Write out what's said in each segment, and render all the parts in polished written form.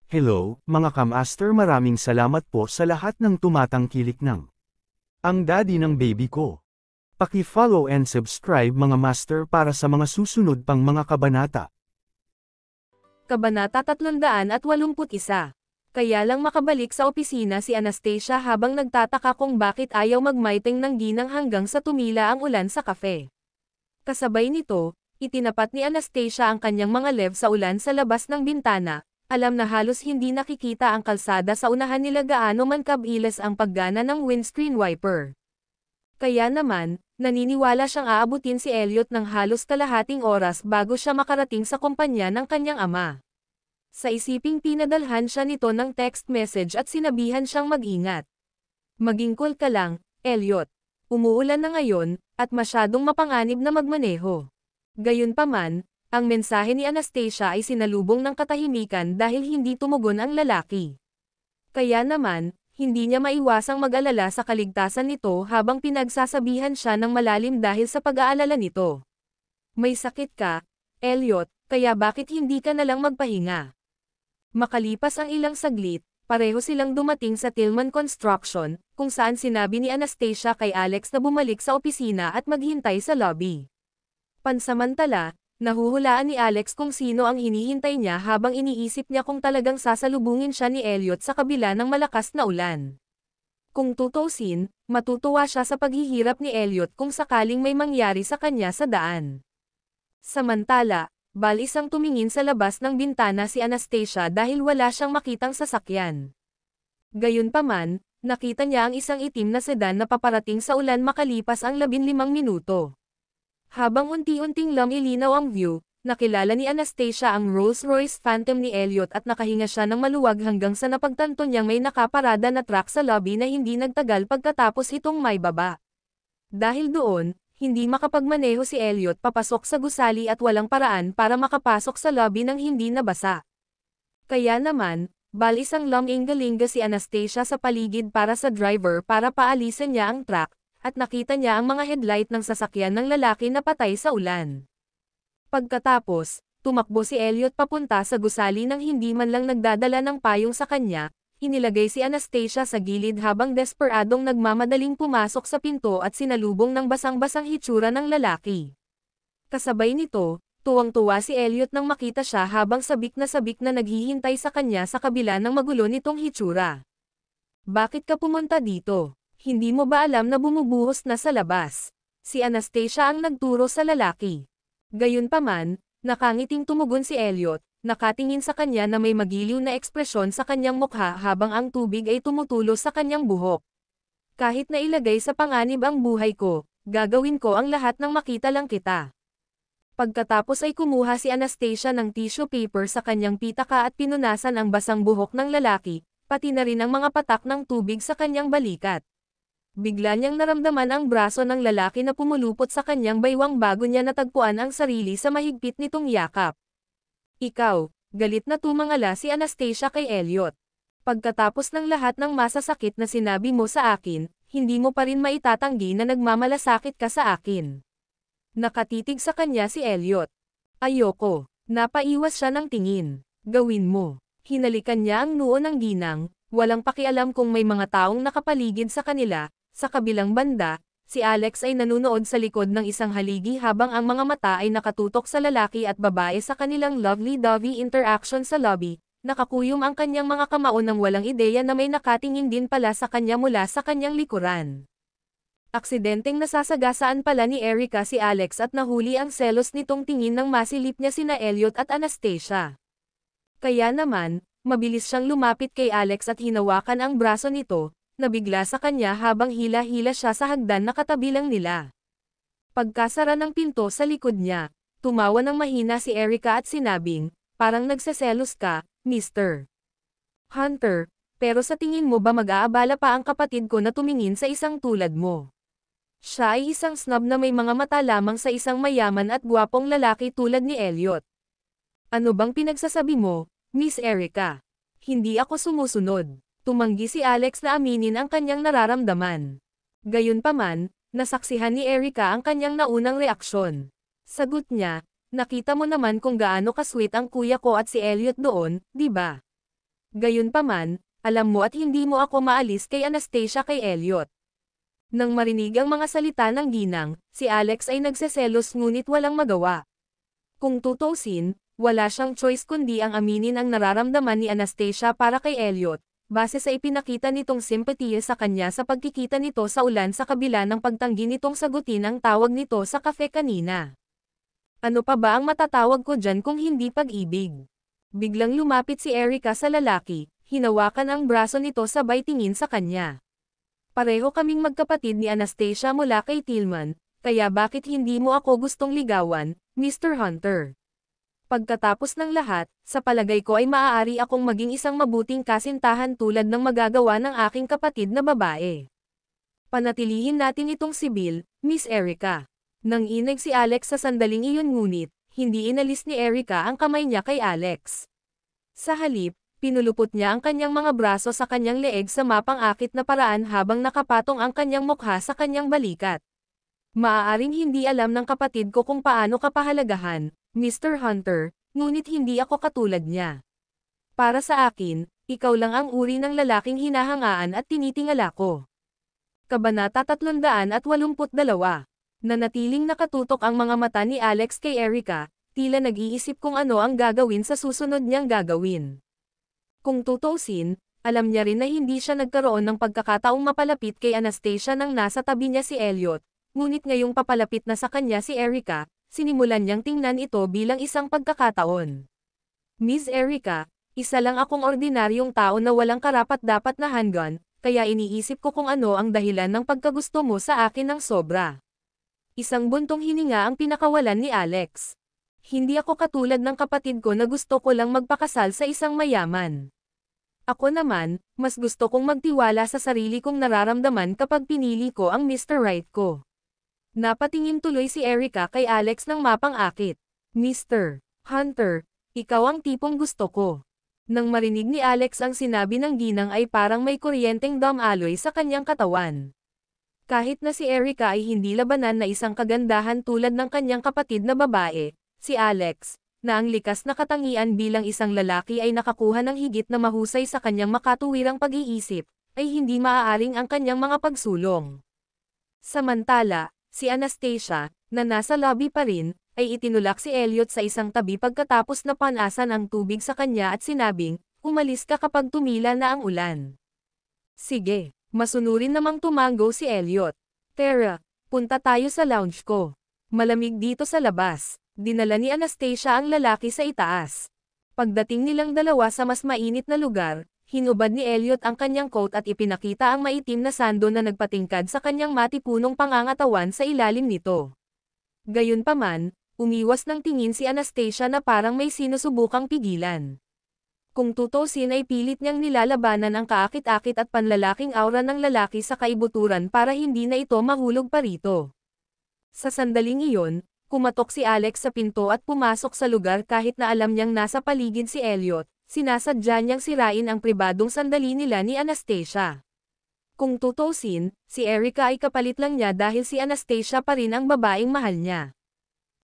Hello, mga kamaster, maraming salamat po sa lahat ng tumatangkilik ng ang daddy ng baby ko. Paki-follow and subscribe mga master para sa mga susunod pang mga kabanata. Kabanata 381. Kaya lang makabalik sa opisina si Anastasia habang nagtataka kung bakit ayaw magmaiting ng ginang hanggang sa tumila ang ulan sa kafe. Kasabay nito, itinapat ni Anastasia ang kanyang mga lev sa ulan sa labas ng bintana. Alam na halos hindi nakikita ang kalsada sa unahan nila gaano man kabilis ang paggana ng windscreen wiper. Kaya naman, naniniwala siyang aabutin si Elliot ng halos kalahating oras bago siya makarating sa kumpanya ng kanyang ama. Sa isiping pinadalhan siya nito ng text message at sinabihan siyang mag-ingat. Maging cool ka lang, Elliot. Umuulan na ngayon, at masyadong mapanganib na magmaneho. Gayunpaman, ang mensahe ni Anastasia ay sinalubong ng katahimikan dahil hindi tumugon ang lalaki. Kaya naman, hindi niya maiwasang mag-alala sa kaligtasan nito habang pinagsasabihan siya ng malalim dahil sa pag-aalala nito. May sakit ka, Elliot, kaya bakit hindi ka nalang magpahinga? Makalipas ang ilang saglit, pareho silang dumating sa Tillman Construction, kung saan sinabi ni Anastasia kay Alex na bumalik sa opisina at maghintay sa lobby. Pansamantala, nahuhulaan ni Alex kung sino ang hinihintay niya habang iniisip niya kung talagang sasalubungin siya ni Elliot sa kabila ng malakas na ulan. Kung tutuusin, matutuwa siya sa paghihirap ni Elliot kung sakaling may mangyari sa kanya sa daan. Samantala, isang tumingin sa labas ng bintana si Anastasia dahil wala siyang makitang sasakyan. Gayunpaman, nakita niya ang isang itim na sedan na paparating sa ulan makalipas ang 15 minuto. Habang unti-unting lumilinaw ang view, nakilala ni Anastasia ang Rolls-Royce Phantom ni Elliot at nakahinga siya ng maluwag hanggang sa napagtanto niyang may nakaparada na truck sa lobby na hindi nagtagal pagkatapos itong may baba. Dahil doon, hindi makapagmaneho si Elliot papasok sa gusali at walang paraan para makapasok sa lobby nang hindi nabasa. Kaya naman, isang lumingalinga si Anastasia sa paligid para sa driver para paalisin niya ang truck, at nakita niya ang mga headlight ng sasakyan ng lalaki na patay sa ulan. Pagkatapos, tumakbo si Elliot papunta sa gusali nang hindi man lang nagdadala ng payong sa kanya, inilagay si Anastasia sa gilid habang desperadong nagmamadaling pumasok sa pinto at sinalubong ng basang-basang hitsura ng lalaki. Kasabay nito, tuwang-tuwa si Elliot nang makita siya habang sabik na naghihintay sa kanya sa kabila ng magulo nitong hitsura. Bakit ka pumunta dito? Hindi mo ba alam na bumubuhos na sa labas? Si Anastasia ang nagturo sa lalaki. Gayunpaman, nakangiting tumugon si Elliot, nakatingin sa kanya na may magiliw na ekspresyon sa kanyang mukha habang ang tubig ay tumutulo sa kanyang buhok. Kahit na ilagay sa panganib ang buhay ko, gagawin ko ang lahat nang makita lang kita. Pagkatapos ay kumuha si Anastasia ng tissue paper sa kanyang pitaka at pinunasan ang basang buhok ng lalaki, pati na rin ang mga patak ng tubig sa kanyang balikat. Bigla niyang naramdaman ang braso ng lalaki na pumulupot sa kanyang baywang bago niya natagpuan ang sarili sa mahigpit nitong yakap. Ikaw, galit na tumangala si Anastasia kay Elliot. Pagkatapos ng lahat ng masasakit na sinabi mo sa akin, hindi mo pa rin maitatanggi na nagmamalasakit ka sa akin. Nakatitig sa kanya si Elliot. Ayoko. Napaiwas siya ng tingin. Gawin mo. Hinalikan niya ang noo ng ginang, walang pakialam kung may mga taong nakapaligid sa kanila. Sa kabilang banda, si Alex ay nanunood sa likod ng isang haligi habang ang mga mata ay nakatutok sa lalaki at babae sa kanilang lovey-dovey interaction sa lobby. Nakakuyom ang kanyang mga kamao nang walang ideya na may nakatingin din pala sa kanya mula sa kanyang likuran. Aksidenteng nasasagasaan pala ni Erica si Alex at nahuli ang selos nitong tingin nang masilip niya sina Elliot at Anastasia. Kaya naman, mabilis siyang lumapit kay Alex at hinawakan ang braso nito, nabigla sa kanya habang hila-hila siya sa hagdan na katabi lang nila. Pagkasara ng pinto sa likod niya, tumawa ng mahina si Erica at sinabing, parang nagseselos ka, Mr. Hunter, pero sa tingin mo ba mag-aabala pa ang kapatid ko na tumingin sa isang tulad mo? Siya ay isang snob na may mga mata lamang sa isang mayaman at gwapong lalaki tulad ni Elliot. Ano bang pinagsasabi mo, Miss Erica? Hindi ako sumusunod. Tumanggi si Alex na aminin ang kanyang nararamdaman. Gayunpaman, nasaksihan ni Erica ang kanyang naunang reaksyon. Sagot niya, nakita mo naman kung gaano ka-sweet ang kuya ko at si Elliot doon, di ba? Gayunpaman, alam mo at hindi mo ako maalis kay Anastasia kay Elliot. Nang marinig ang mga salita ng ginang, si Alex ay nagseselos ngunit walang magawa. Kung tutuusin, wala siyang choice kundi ang aminin ang nararamdaman ni Anastasia para kay Elliot, base sa ipinakita nitong simpatiya sa kanya sa pagkikita nito sa ulan sa kabila ng pagtanggi nitong sagutin ang tawag nito sa kafe kanina. Ano pa ba ang matatawag ko dyan kung hindi pag-ibig? Biglang lumapit si Erica sa lalaki, hinawakan ang braso nito sabay tingin sa kanya. Pareho kaming magkapatid ni Anastasia mula kay Tillman, kaya bakit hindi mo ako gustong ligawan, Mr. Hunter? Pagkatapos ng lahat, sa palagay ko ay maaari akong maging isang mabuting kasintahan tulad ng magagawa ng aking kapatid na babae. Panatilihin natin itong sibil, Miss Erica. Nang inig si Alex sa sandaling iyon ngunit, hindi inalis ni Erica ang kamay niya kay Alex. Sa halip, pinulupot niya ang kanyang mga braso sa kanyang leeg sa mapang-akit na paraan habang nakapatong ang kanyang mukha sa kanyang balikat. Maaaring hindi alam ng kapatid ko kung paano ka pahalagahan, Mr. Hunter, ngunit hindi ako katulad niya. Para sa akin, ikaw lang ang uri ng lalaking hinahangaan at tinitingala ko. Kabanata 382. Nanatiling nakatutok ang mga mata ni Alex kay Erica, tila nag-iisip kung ano ang gagawin sa susunod niyang gagawin. Kung tutuusin, alam niya rin na hindi siya nagkaroon ng pagkakataong mapalapit kay Anastasia nang nasa tabi niya si Elliot, ngunit ngayong papalapit na sa kanya si Erica, sinimulan niyang tingnan ito bilang isang pagkakataon. Miss Erica, isa lang akong ordinaryong tao na walang karapat-dapat na handgun, kaya iniisip ko kung ano ang dahilan ng pagkagusto mo sa akin ng sobra. Isang buntong hininga ang pinakawalan ni Alex. Hindi ako katulad ng kapatid ko na gusto ko lang magpakasal sa isang mayaman. Ako naman, mas gusto kong magtiwala sa sarili kong nararamdaman kapag pinili ko ang Mr. Right ko. Napatingin tuloy si Erica kay Alex ng mapang-akit. Mr. Hunter, ikaw ang tipong gusto ko. Nang marinig ni Alex ang sinabi ng ginang ay parang may kuryenteng damaloy sa kanyang katawan. Kahit na si Erica ay hindi labanan na isang kagandahan tulad ng kanyang kapatid na babae, si Alex, na ang likas na katangian bilang isang lalaki ay nakakuha ng higit na mahusay sa kanyang makatuwirang pag-iisip, ay hindi maaaring ang kanyang mga pagsulong. Samantala, si Anastasia, na nasa lobby pa rin, ay itinulak si Elliot sa isang tabi pagkatapos na panasan ang tubig sa kanya at sinabing, umalis ka kapag tumila na ang ulan. Sige, masunurin namang tumango si Elliot. Tara, punta tayo sa lounge ko. Malamig dito sa labas. Dinala ni Anastasia ang lalaki sa itaas. Pagdating nilang dalawa sa mas mainit na lugar, hinubad ni Elliot ang kanyang coat at ipinakita ang maitim na sando na nagpatingkad sa kanyang matipunong pangangatawan sa ilalim nito. Gayunpaman, umiwas ng tingin si Anastasia na parang may sinusubukang pigilan. Kung tutuusin ay pilit niyang nilalabanan ang kaakit-akit at panlalaking aura ng lalaki sa kaibuturan para hindi na ito mahulog pa rito. Sa sandaling iyon, kumatok si Alex sa pinto at pumasok sa lugar kahit na alam niyang nasa paligid si Elliot, sinasadya niyang sirain ang pribadong sandali nila ni Anastasia. Kung tutuusin, si Erica ay kapalit lang niya dahil si Anastasia pa rin ang babaeng mahal niya.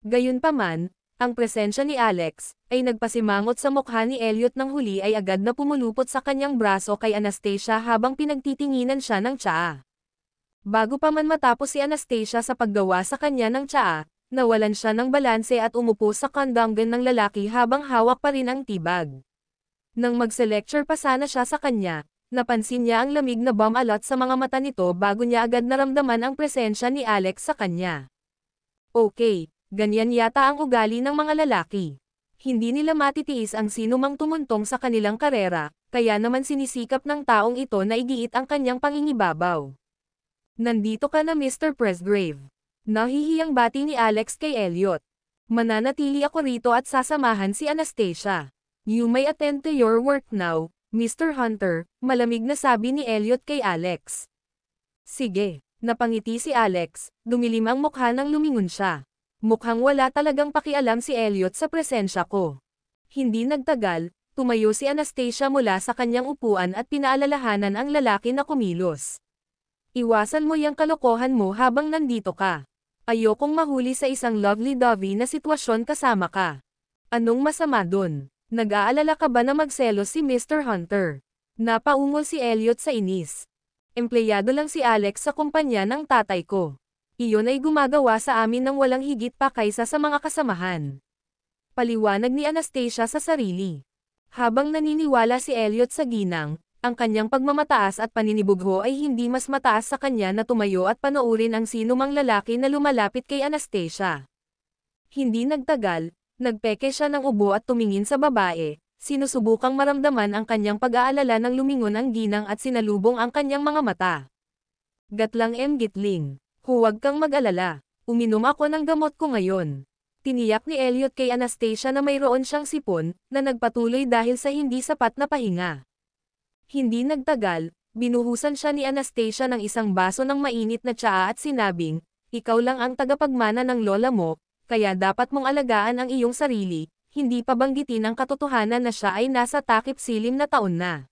Gayunpaman, ang presensya ni Alex, ay nagpasimangot sa mukha ni Elliot nang huli ay agad na pumulupot sa kanyang braso kay Anastasia habang pinagtitinginan siya ng tsaa. Bago pa man matapos si Anastasia sa paggawa sa kanya ng tsaa, nawalan siya ng balanse at umupo sa kandanggan ng lalaki habang hawak pa rin ang tibag. Nang magse-lecture pa sana siya sa kanya, napansin niya ang lamig na bumalot sa mga mata nito bago niya agad naramdaman ang presensya ni Alex sa kanya. Okay, ganyan yata ang ugali ng mga lalaki. Hindi nila matitiis ang sinumang tumuntong sa kanilang karera, kaya naman sinisikap ng taong ito na igiit ang kanyang pangingibabaw. Nandito ka na Mr. Presgrave. Nahihiyang bati ni Alex kay Elliot. Mananatili ako rito at sasamahan si Anastasia. You may attend to your work now, Mr. Hunter, malamig na sabi ni Elliot kay Alex. Sige, napangiti si Alex, dumilim ang mukha nang lumingon siya. Mukhang wala talagang pakialam si Elliot sa presensya ko. Hindi nagtagal, tumayo si Anastasia mula sa kanyang upuan at pinaalalahanan ang lalaki na kumilos. Iwasan mo yang kalokohan mo habang nandito ka. Ayokong mahuli sa isang lovely-dovey na sitwasyon kasama ka. Anong masama dun? Nag-aalala ka ba na magselos si Mr. Hunter? Napaungol si Elliot sa inis. Empleyado lang si Alex sa kumpanya ng tatay ko. Iyon ay gumagawa sa amin ng walang higit pa kaysa sa mga kasamahan. Paliwanag ni Anastasia sa sarili. Habang naniniwala si Elliot sa ginang, ang kanyang pagmamataas at paninibugho ay hindi mas mataas sa kanya na tumayo at panoorin ang sinumang lalaki na lumalapit kay Anastasia. Hindi nagtagal, nagpeke siya ng ubo at tumingin sa babae, sinusubukang maramdaman ang kanyang pag-aalala nang lumingon ang ginang at sinalubong ang kanyang mga mata. Gatlang Gitling, huwag kang mag-alala, uminom ako ng gamot ko ngayon. Tiniyak ni Elliot kay Anastasia na mayroon siyang sipon, na nagpatuloy dahil sa hindi sapat na pahinga. Hindi nagtagal, binuhusan siya ni Anastasia ng isang baso ng mainit na tsaa at sinabing, ikaw lang ang tagapagmana ng lola mo, kaya dapat mong alagaan ang iyong sarili, hindi pa banggitin ang katotohanan na siya ay nasa takip silim na taon na.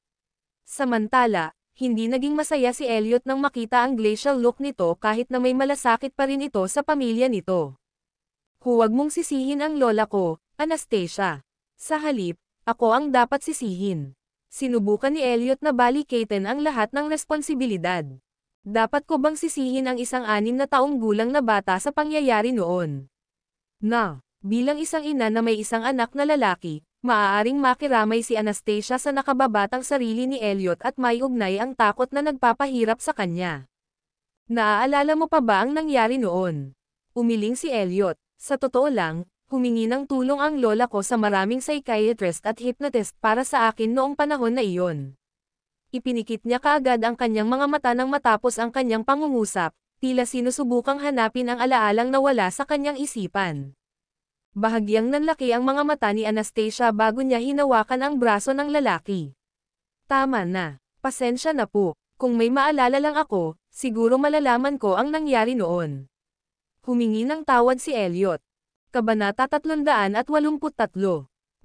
Samantala, hindi naging masaya si Elliot nang makita ang glacial look nito kahit na may malasakit pa rin ito sa pamilya nito. Huwag mong sisihin ang lola ko, Anastasia. Sa halip, ako ang dapat sisihin. Sinubukan ni Elliot na balikatin ang lahat ng responsibilidad. Dapat ko bang sisihin ang isang 6 na taong gulang na bata sa pangyayari noon? Bilang isang ina na may isang anak na lalaki, maaaring makiramay si Anastasia sa nakababatang sarili ni Elliot at may ugnay ang takot na nagpapahirap sa kanya. Naaalala mo pa ba ang nangyari noon? Umiling si Elliot. Sa totoo lang, humingi ng tulong ang lola ko sa maraming psychiatrist at hypnotist para sa akin noong panahon na iyon. Ipinikit niya kaagad ang kanyang mga mata nang matapos ang kanyang pangungusap, tila sinusubukang hanapin ang alaalang nawala sa kanyang isipan. Bahagyang nanlaki ang mga mata ni Anastasia bago niya hinawakan ang braso ng lalaki. Tama na. Pasensya na po. Kung may maalala lang ako, siguro malalaman ko ang nangyari noon. Humingi ng tawad si Elliot. Kabanata 383.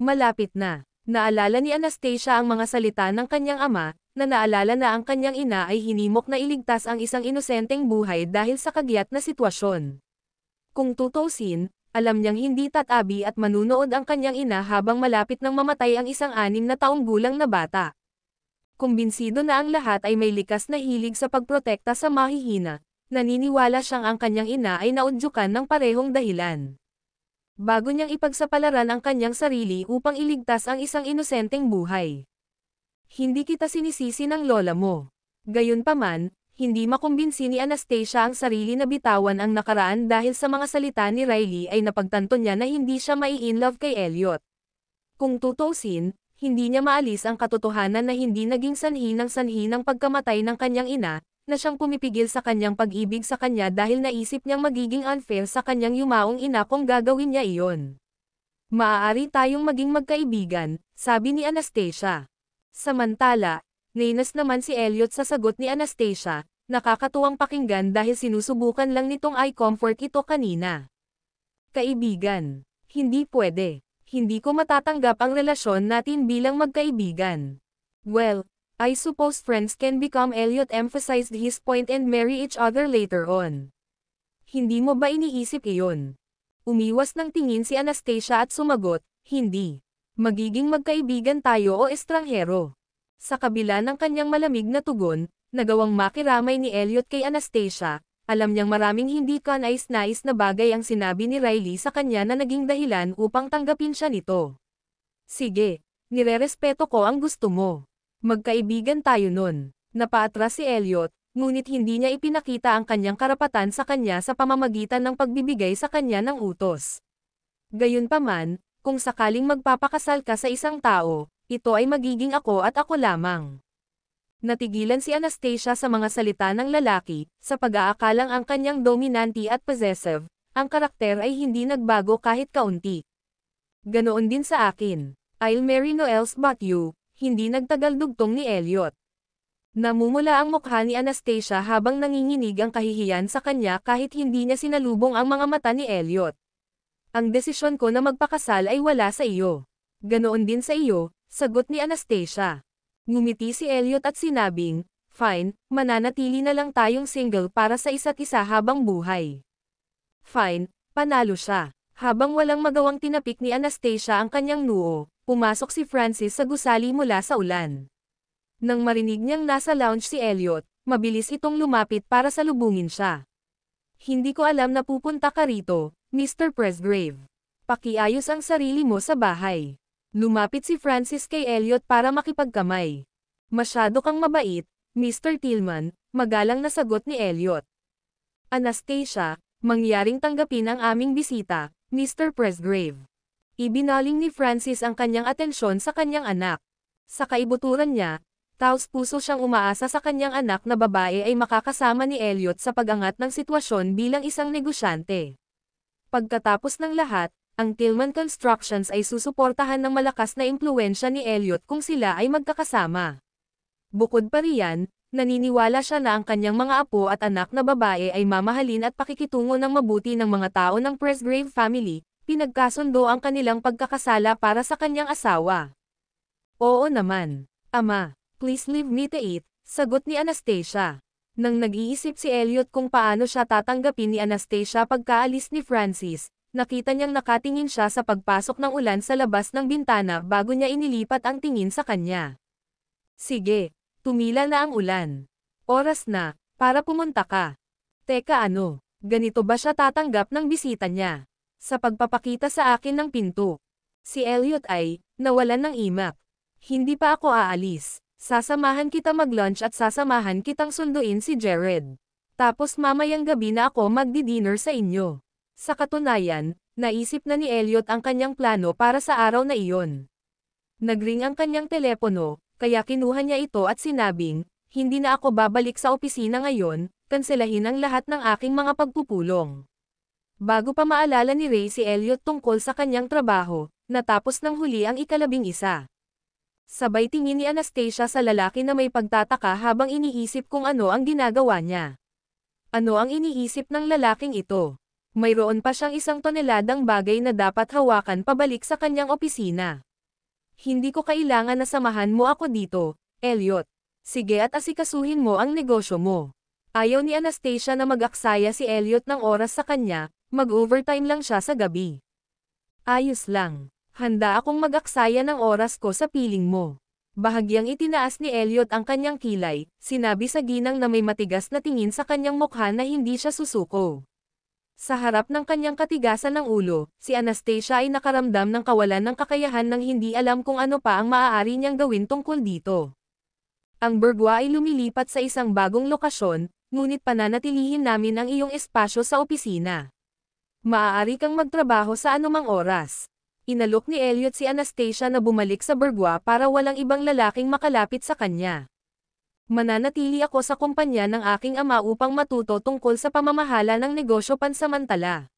Malapit na. Naalala ni Anastasia ang mga salita ng kanyang ama, na naalala na ang kanyang ina ay hinimok na iligtas ang isang inosenteng buhay dahil sa kagiat na sitwasyon. Kung tutusin, alam niyang hindi tatabi at manunood ang kanyang ina habang malapit nang mamatay ang isang 6 na taong gulang na bata. Kumbinsido na ang lahat ay may likas na hilig sa pagprotekta sa mahihina, naniniwala siyang ang kanyang ina ay naudyukan ng parehong dahilan. Bago niyang ipagsapalaran ang kanyang sarili upang iligtas ang isang inosenteng buhay. Hindi kita sinisisi ng lola mo. Gayunpaman, hindi makumbinsi ni Anastasia ang sarili na bitawan ang nakaraan dahil sa mga salita ni Riley ay napagtanto niya na hindi siya mai-inlove kay Elliot. Kung tutusin, hindi niya maalis ang katotohanan na hindi naging sanhi ng pagkamatay ng kanyang ina, na siyang pumipigil sa kanyang pag-ibig sa kanya dahil naisip niyang magiging unfair sa kanyang yumaong ina kung gagawin niya iyon. Maaari tayong maging magkaibigan, sabi ni Anastasia. Samantala, nainas naman si Elliot sa sagot ni Anastasia, nakakatuwang pakinggan dahil sinusubukan lang nitong i-comfort ito kanina. Kaibigan. Hindi pwede. Hindi ko matatanggap ang relasyon natin bilang magkaibigan. Well, I suppose friends can become. Elliot emphasized his point and marry each other later on. Hindi mo ba iniisip iyon? Umiwas ng tingin si Anastasia at sumagot, hindi. Magiging magkaibigan tayo o estranghero. Sa kabila ng kanyang malamig na tugon, nagawang makiramay ni Elliot kay Anastasia, alam niyang maraming hindi kanais-nais na bagay ang sinabi ni Riley sa kanya na naging dahilan upang tanggapin siya nito. Sige, nirerespeto ko ang gusto mo. Magkaibigan tayo nun. Napaatras si Elliot, ngunit hindi niya ipinakita ang kanyang karapatan sa kanya sa pamamagitan ng pagbibigay sa kanya ng utos. Gayunpaman, kung sakaling magpapakasal ka sa isang tao, ito ay magiging ako at ako lamang. Natigilan si Anastasia sa mga salita ng lalaki, sa pag-aakalang ang kanyang dominante at possessive, ang karakter ay hindi nagbago kahit kaunti. Ganoon din sa akin. I'll marry no else but you, hindi nagtagal dugtong ni Elliot. Namumula ang mukha ni Anastasia habang nanginginig ang kahihiyan sa kanya kahit hindi niya sinalubong ang mga mata ni Elliot. Ang desisyon ko na magpakasal ay wala sa iyo. Ganoon din sa iyo, sagot ni Anastasia. Ngumiti si Elliot at sinabing, fine, mananatili na lang tayong single para sa isa't isa habang buhay. Fine, panalo siya. Habang walang magawang tinapik ni Anastasia ang kanyang noo, pumasok si Francis sa gusali mula sa ulan. Nang marinig niyang nasa lounge si Elliot, mabilis itong lumapit para salubungin siya. Hindi ko alam na pupunta ka rito, Mr. Presgrave. Pakiayos ang sarili mo sa bahay. Lumapit si Francis kay Elliot para makipagkamay. Masyado kang mabait, Mr. Tillman, magalang na sagot ni Elliot. Anastasia, mangyaring tanggapin ang aming bisita, Mr. Presgrave. Ibinaling ni Francis ang kanyang atensyon sa kanyang anak. Sa kaibuturan niya, taos-puso siyang umaasa sa kanyang anak na babae ay makakasama ni Elliot sa pag-angat ng sitwasyon bilang isang negosyante. Pagkatapos ng lahat, ang Tillman Constructions ay susuportahan ng malakas na impluwensya ni Elliot kung sila ay magkakasama. Bukod pa riyan, naniniwala siya na ang kanyang mga apo at anak na babae ay mamahalin at pakikitungo ng mabuti ng mga tao ng Presgrave family, pinagkasundo ang kanilang pagkakasala para sa kanyang asawa. Oo naman, Ama, please leave me to eat, sagot ni Anastasia. Nang nag-iisip si Elliot kung paano siya tatanggapin ni Anastasia pagkaalis ni Francis, nakita niyang nakatingin siya sa pagpasok ng ulan sa labas ng bintana bago niya inilipat ang tingin sa kanya. Sige. Tumila na ang ulan. Oras na, para pumunta ka. Teka ganito ba siya tatanggap ng bisita niya? Sa pagpapakita sa akin ng pinto. Si Elliot ay, nawalan ng imak. Hindi pa ako aalis. Sasamahan kita mag-lunch at sasamahan kitang sunduin si Jared. Tapos mamayang gabi na ako magdi-dinner sa inyo. Sa katunayan, naisip na ni Elliot ang kanyang plano para sa araw na iyon. Nagring ang kanyang telepono, kaya kinuha niya ito at sinabing, hindi na ako babalik sa opisina ngayon, kanselahin ang lahat ng aking mga pagpupulong. Bago pa maalala ni Ray si Elliot tungkol sa kanyang trabaho, natapos ng huli ang ika-11. Sabay tingin ni Anastasia sa lalaki na may pagtataka habang iniisip kung ano ang ginagawa niya. Ano ang iniisip ng lalaking ito? Mayroon pa siyang 1 toneladang bagay na dapat hawakan pabalik sa kanyang opisina. Hindi ko kailangan na samahan mo ako dito, Elliot. Sige at asikasuhin mo ang negosyo mo. Ayaw ni Anastasia na mag-aksaya si Elliot ng oras sa kanya, mag-overtime lang siya sa gabi. Ayos lang. Handa akong mag-aksaya ng oras ko sa piling mo. Bahagyang itinaas ni Elliot ang kanyang kilay, sinabi sa ginang na may matigas na tingin sa kanyang mukha na hindi siya susuko. Sa harap ng kanyang katigasan ng ulo, si Anastasia ay nakaramdam ng kawalan ng kakayahan nang hindi alam kung ano pa ang maaari niyang gawin tungkol dito. Ang burgwa ay lumilipat sa isang bagong lokasyon, ngunit pananatilihin namin ang iyong espasyo sa opisina. Maaari kang magtrabaho sa anumang oras. Inalok ni Elliot si Anastasia na bumalik sa burgwa para walang ibang lalaking makalapit sa kanya. Mananatili ako sa kumpanya ng aking ama upang matuto tungkol sa pamamahala ng negosyo pansamantala.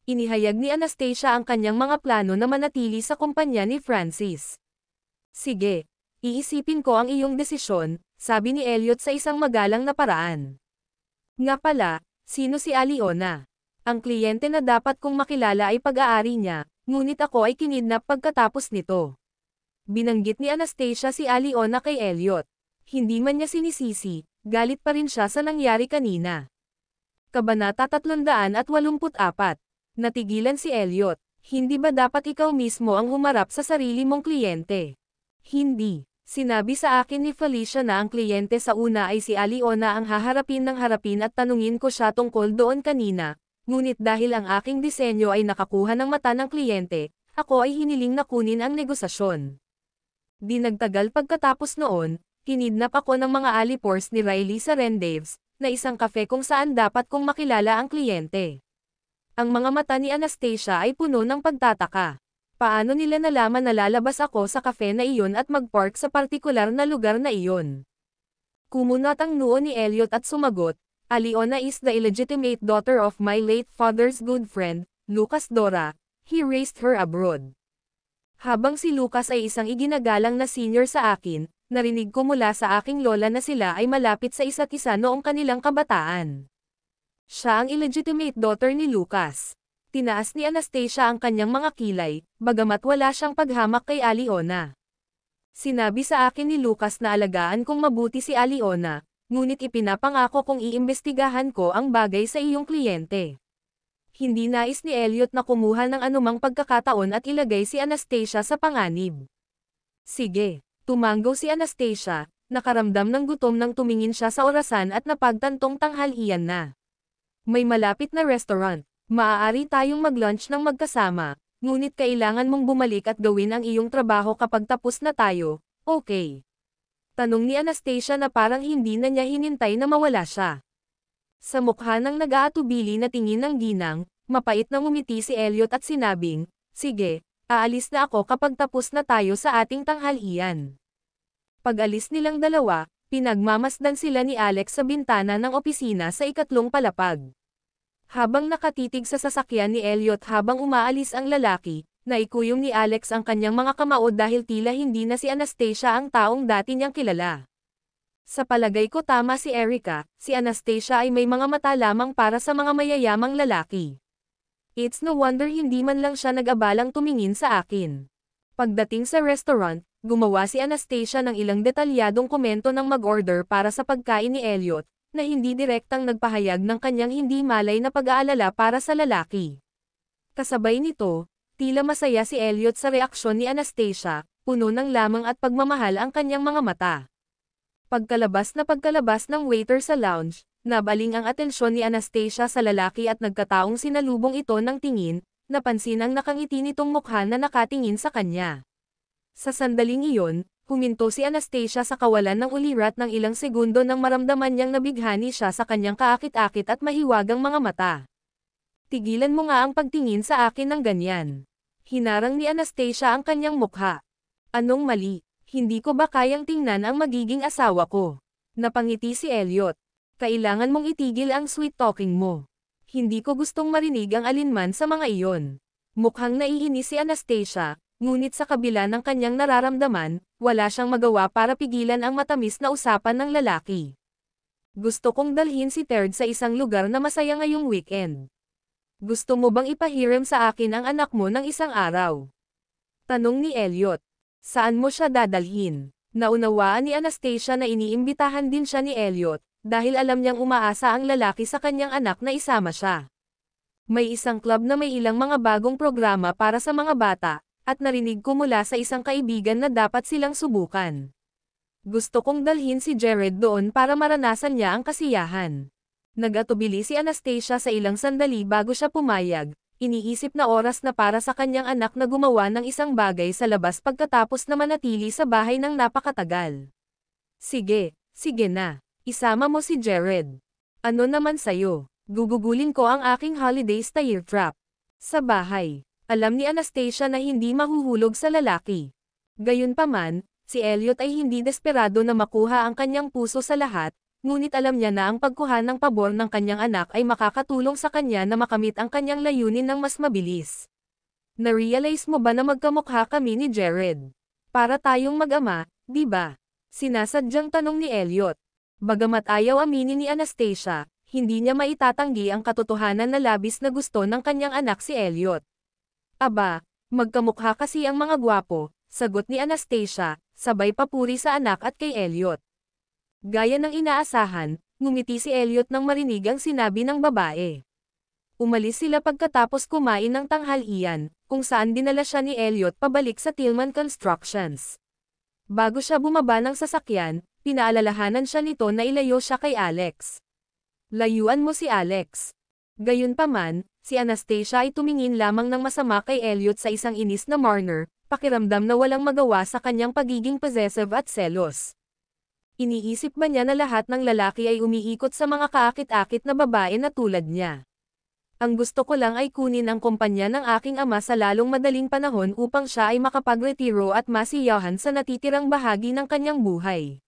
Inihayag ni Anastasia ang kanyang mga plano na manatili sa kumpanya ni Francis. Sige, iisipin ko ang iyong desisyon, sabi ni Elliot sa isang magalang na paraan. Nga pala, sino si Aliona? Ang kliyente na dapat kong makilala ay pag-aari niya, ngunit ako ay kinidnap pagkatapos nito. Binanggit ni Anastasia si Aliona kay Elliot. Hindi man niya sinisisi, galit pa rin siya sa nangyari kanina. Kabanata 384. Natigilan si Elliot. Hindi ba dapat ikaw mismo ang humarap sa sarili mong kliyente? Hindi. Sinabi sa akin ni Felicia na ang kliyente sa una ay si Aliona ang haharapin ng harapin at tanungin ko siya tungkol doon kanina, ngunit dahil ang aking disenyo ay nakakuha ng mata ng kliyente, ako ay hiniling na kunin ang negosasyon. Di nagtagal pagkatapos noon, kinidnap ako ng mga alipors ni Riley sa Rendaves, na isang kafe kung saan dapat kong makilala ang kliyente. Ang mga mata ni Anastasia ay puno ng pagtataka. Paano nila nalaman na lalabas ako sa kafe na iyon at mag-park sa partikular na lugar na iyon? Kumunat ang noo ni Elliot at sumagot, Aliona is the illegitimate daughter of my late father's good friend, Lucas Dora. He raised her abroad. Habang si Lucas ay isang iginagalang na senior sa akin, narinig ko mula sa aking lola na sila ay malapit sa isa't isa noong kanilang kabataan. Siya ang illegitimate daughter ni Lucas. Tinaas ni Anastasia ang kanyang mga kilay, bagamat wala siyang paghamak kay Aliona. Sinabi sa akin ni Lucas na alagaan kong mabuti si Aliona, ngunit ipinapangako kong iimbestigahan ko ang bagay sa iyong kliyente. Hindi nais ni Elliot na kumuha ng anumang pagkakataon at ilagay si Anastasia sa panganib. Sige, tumanggo si Anastasia, nakaramdam ng gutom nang tumingin siya sa orasan at napagtantong tanghalian na. May malapit na restaurant, maaari tayong mag-lunch ng magkasama, ngunit kailangan mong bumalik at gawin ang iyong trabaho kapag tapos na tayo, okay? Tanong ni Anastasia na parang hindi na niya hinintay na mawala siya. Sa mukha ng nag-aatubili na tingin ng ginang, mapait na ngumiti si Elliot at sinabing, sige, aalis na ako kapag tapos na tayo sa ating tanghalian. Pag-alis nilang dalawa, pinagmamasdan sila ni Alex sa bintana ng opisina sa ikatlong palapag. Habang nakatitig sa sasakyan ni Elliot habang umaalis ang lalaki, naikuyong ni Alex ang kanyang mga kamao dahil tila hindi na si Anastasia ang taong dati niyang kilala. Sa palagay ko tama si Erica, si Anastasia ay may mga mata lamang para sa mga mayayamang lalaki. It's no wonder hindi man lang siya nag-abalang tumingin sa akin. Pagdating sa restaurant, gumawa si Anastasia ng ilang detalyadong komento ng mag-order para sa pagkain ni Elliot, na hindi direktang nagpahayag ng kanyang hindi malay na pag-aalala para sa lalaki. Kasabay nito, tila masaya si Elliot sa reaksyon ni Anastasia, puno ng lamang at pagmamahal ang kanyang mga mata. Pagkalabas ng waiter sa lounge, nabaling ang atensyon ni Anastasia sa lalaki at nagkataong sinalubong ito ng tingin, napansin ang nakangiti nitong mukha na nakatingin sa kanya. Sa sandaling iyon, huminto si Anastasia sa kawalan ng ulirat ng ilang segundo nang maramdaman niyang nabighani siya sa kanyang kaakit-akit at mahiwagang mga mata. Tigilan mo nga ang pagtingin sa akin ng ganyan. Hinarang ni Anastasia ang kanyang mukha. Anong mali? Hindi ko ba kayang tingnan ang magiging asawa ko? Napangiti si Elliot. Kailangan mong itigil ang sweet talking mo. Hindi ko gustong marinig ang alinman sa mga iyon. Mukhang naiinis si Anastasia, ngunit sa kabila ng kanyang nararamdaman, wala siyang magawa para pigilan ang matamis na usapan ng lalaki. Gusto kong dalhin si Ted sa isang lugar na masaya ngayong weekend. Gusto mo bang ipahiram sa akin ang anak mo ng isang araw? Tanong ni Elliot. Saan mo siya dadalhin? Naunawaan ni Anastasia na iniimbitahan din siya ni Elliot, dahil alam niyang umaasa ang lalaki sa kanyang anak na isama siya. May isang club na may ilang mga bagong programa para sa mga bata, at narinig ko mula sa isang kaibigan na dapat silang subukan. Gusto kong dalhin si Jared doon para maranasan niya ang kasiyahan. Nag-atubili si Anastasia sa ilang sandali bago siya pumayag. Iniisip na oras na para sa kanyang anak na gumawa ng isang bagay sa labas pagkatapos na manatili sa bahay ng napakatagal. Sige na. Isama mo si Jared. Ano naman sayo? Gugugulin ko ang aking holiday style trap. Sa bahay. Alam ni Anastasia na hindi mahuhulog sa lalaki. Gayunpaman, si Elliot ay hindi desperado na makuha ang kanyang puso sa lahat, ngunit alam niya na ang pagkuha ng pabor ng kanyang anak ay makakatulong sa kanya na makamit ang kanyang layunin ng mas mabilis. Na-realize mo ba na magkamukha kami ni Jared? Para tayong mag-ama, di ba? Sinasadyang tanong ni Elliot. Bagamat ayaw aminin ni Anastasia, hindi niya maitatanggi ang katotohanan na labis na gusto ng kanyang anak si Elliot. Aba, magkamukha kasi ang mga gwapo, sagot ni Anastasia, sabay papuri sa anak at kay Elliot. Gaya ng inaasahan, ngumiti si Elliot nang marinig ang sinabi ng babae. Umalis sila pagkatapos kumain ng tanghalian, kung saan dinala siya ni Elliot pabalik sa Tillman Constructions. Bago siya bumaba ng sasakyan, pinaalalahanan siya nito na ilayo siya kay Alex. Layuan mo si Alex. Gayunpaman, si Anastasia ay tumingin lamang ng masama kay Elliot sa isang inis na manner, pakiramdam na walang magawa sa kanyang pagiging possessive at selos. Iniisip ba niya na lahat ng lalaki ay umiikot sa mga kaakit-akit na babae na tulad niya? Ang gusto ko lang ay kunin ang kumpanya ng aking ama sa lalong madaling panahon upang siya ay makapagretiro at masiyahan sa natitirang bahagi ng kanyang buhay.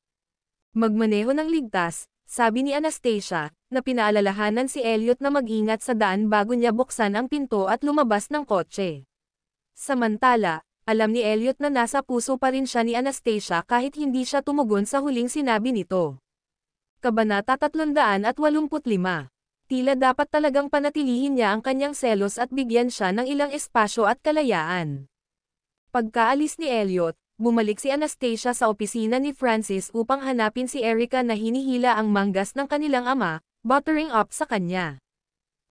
Magmaneho ng ligtas, sabi ni Anastasia, na pinaalalahanan si Elliot na mag-ingat sa daan bago niya buksan ang pinto at lumabas ng kotse. Samantala, alam ni Elliot na nasa puso pa rin siya ni Anastasia kahit hindi siya tumugon sa huling sinabi nito. Kabanata 385. Tila dapat talagang panatilihin niya ang kanyang selos at bigyan siya ng ilang espasyo at kalayaan. Pagkaalis ni Elliot, bumalik si Anastasia sa opisina ni Francis upang hanapin si Erica na hinihila ang manggas ng kanilang ama, buttering up sa kanya.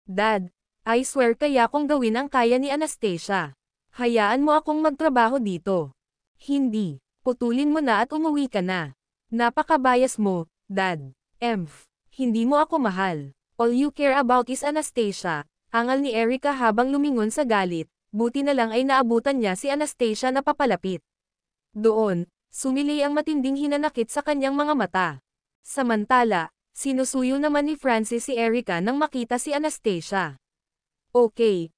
Dad, I swear kaya kung gawin ang kaya ni Anastasia. Hayaan mo akong magtrabaho dito. Hindi. Putulin mo na at umuwi ka na. Napaka-bias mo, Dad. Hindi mo ako mahal. All you care about is Anastasia. Angal ni Erica habang lumingon sa galit, buti na lang ay naabutan niya si Anastasia na papalapit. Doon, sumili ang matinding hinanakit sa kanyang mga mata. Samantala, sinusuyo naman ni Francis si Erica nang makita si Anastasia. Okay,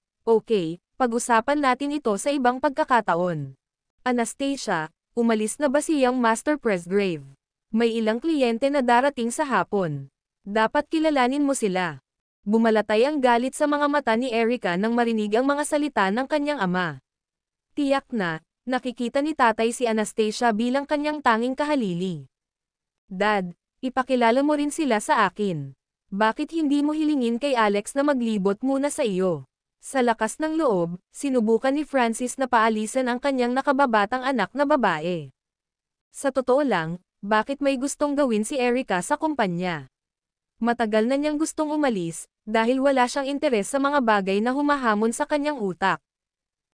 pag-usapan natin ito sa ibang pagkakataon. Anastasia, umalis na ba siyang Master Presgrave? May ilang kliyente na darating sa hapon. Dapat kilalanin mo sila. Bumalatay ang galit sa mga mata ni Erica nang marinig ang mga salita ng kanyang ama. Tiyak na, nakikita ni tatay si Anastasia bilang kanyang tanging kahalili. Dad, ipakilala mo rin sila sa akin. Bakit hindi mo hilingin kay Alex na maglibot muna sa iyo? Sa lakas ng loob, sinubukan ni Francis na paalisan ang kanyang nakababatang anak na babae. Sa totoo lang, bakit may gustong gawin si Erica sa kumpanya? Matagal na niyang gustong umalis, dahil wala siyang interes sa mga bagay na humahamon sa kanyang utak.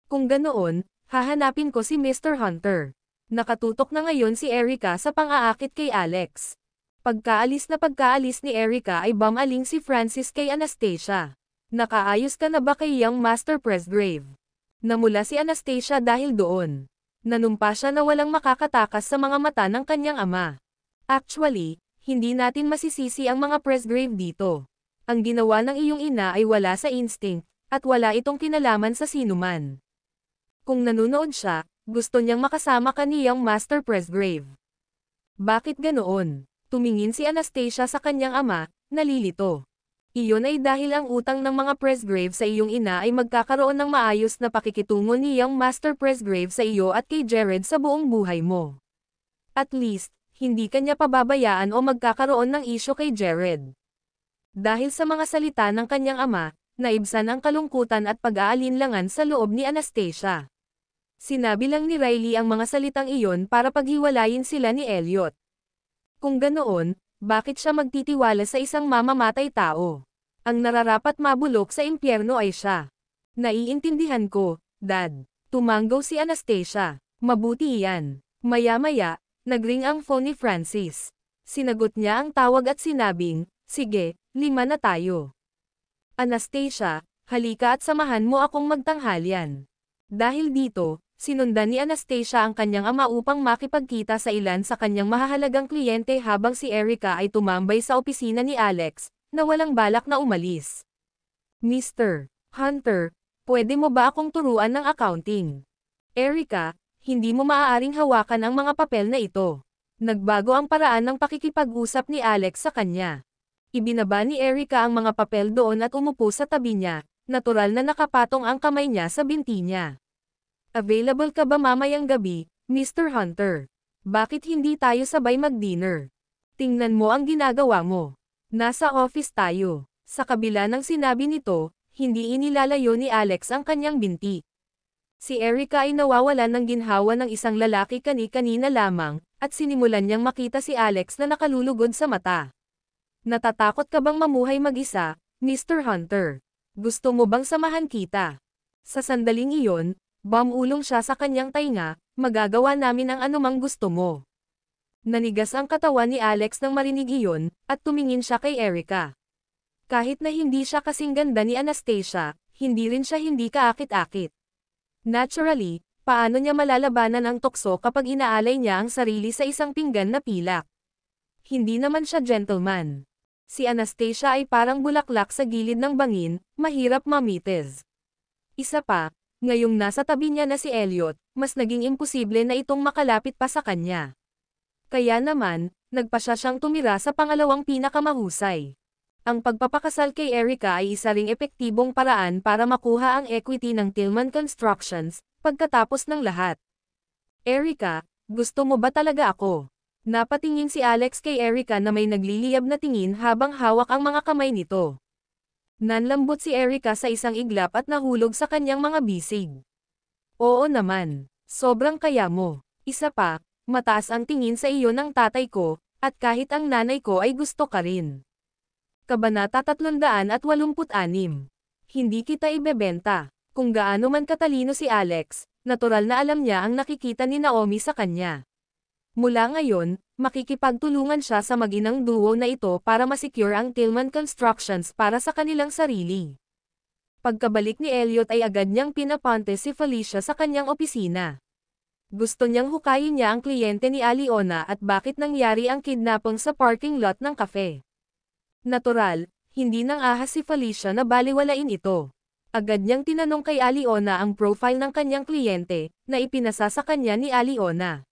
Kung ganoon, hahanapin ko si Mr. Hunter. Nakatutok na ngayon si Erica sa pang-aakit kay Alex. Pagkaalis ni Erica ay bumaling si Francis kay Anastasia. Nakaayos ka na ba kay Young Master Presgrave? Namula si Anastasia dahil doon. Nanumpa siya na walang makakatakas sa mga mata ng kanyang ama. Actually, hindi natin masisisi ang mga Presgrave dito. Ang ginawa ng iyong ina ay wala sa instinct, at wala itong kinalaman sa sinuman. Kung nanonood siya, gusto niyang makasama ka ni Young Master Presgrave. Bakit ganoon? Tumingin si Anastasia sa kanyang ama, nalilito. Iyon ay dahil ang utang ng mga Presgrave sa iyong ina ay magkakaroon ng maayos na pakikitungo ni Young Master Presgrave sa iyo at kay Jared sa buong buhay mo. At least, hindi kanya pababayaan o magkakaroon ng isyo kay Jared. Dahil sa mga salita ng kanyang ama, naibsan ang kalungkutan at pag-aalinlangan sa loob ni Anastasia. Sinabi lang ni Riley ang mga salitang iyon para paghiwalayin sila ni Elliot. Kung ganoon, bakit siya magtitiwala sa isang mamamatay tao? Ang nararapat mabulok sa impyerno ay siya. Naiintindihan ko, Dad. Tumanggaw si Anastasia. Mabuti iyan. Maya-maya, nagring ang phone ni Francis. Sinagot niya ang tawag at sinabing, sige, 5 na tayo. Anastasia, halika at samahan mo akong magtanghalian. Dahil dito, sinundan ni Anastasia ang kanyang ama upang makipagkita sa ilan sa kanyang mahahalagang kliyente habang si Erica ay tumambay sa opisina ni Alex, na walang balak na umalis. Mr. Hunter, pwede mo ba akong turuan ng accounting? Erica, hindi mo maaaring hawakan ang mga papel na ito. Nagbago ang paraan ng pakikipag-usap ni Alex sa kanya. Ibinaba ni Erica ang mga papel doon at umupo sa tabi niya, natural na nakapatong ang kamay niya sa binti niya. Available ka ba mamayang gabi, Mr. Hunter? Bakit hindi tayo sabay mag-dinner? Tingnan mo ang ginagawa mo. Nasa office tayo. Sa kabila ng sinabi nito, hindi inilalayo ni Alex ang kanyang binti. Si Erica ay nawawalan ng ginhawa ng isang lalaki kani-kanina lamang, at sinimulan niyang makita si Alex na nakalulugod sa mata. Natatakot ka bang mamuhay mag-isa, Mr. Hunter? Gusto mo bang samahan kita? Sa sandaling iyon, bumulong siya sa kanyang tainga, magagawa namin ang anumang gusto mo. Nanigas ang katawan ni Alex nang marinig iyon, at tumingin siya kay Erica. Kahit na hindi siya kasing ganda ni Anastasia, hindi rin siya hindi kaakit-akit. Naturally, paano niya malalabanan ang tukso kapag inaalay niya ang sarili sa isang pinggan na pilak? Hindi naman siya gentleman. Si Anastasia ay parang bulaklak sa gilid ng bangin, mahirap mamites. Isa pa, ngayong nasa tabi niya na si Elliot, mas naging imposible na itong makalapit pa sa kanya. Kaya naman, nagpasya siyang tumira sa pangalawang pinakamahusay. Ang pagpapakasal kay Erica ay isa ring epektibong paraan para makuha ang equity ng Tillman Constructions, pagkatapos ng lahat. Erica, gusto mo ba talaga ako? Napatingin si Alex kay Erica na may nagliliyab na tingin habang hawak ang mga kamay nito. Nanlambot si Erica sa isang iglap at nahulog sa kanyang mga bisig. Oo naman, sobrang kaya mo. Isa pa, mataas ang tingin sa iyo ng tatay ko, at kahit ang nanay ko ay gusto ka rin. Kabanata 386. Hindi kita ibebenta. Kung gaano man katalino si Alex, natural na alam niya ang nakikita ni Naomi sa kanya. Mula ngayon, makikipagtulungan siya sa mag-inang duo na ito para masecure ang Tillman Constructions para sa kanilang sarili. Pagkabalik ni Elliot ay agad niyang pinapante si Felicia sa kanyang opisina. Gusto niyang hukayin niya ang kliyente ni Aliona at bakit nangyari ang kidnapping sa parking lot ng cafe. Natural, hindi nang ahas si Felicia na baliwalain ito. Agad niyang tinanong kay Aliona ang profile ng kanyang kliyente, na ipinasa sa kanya ni Aliona.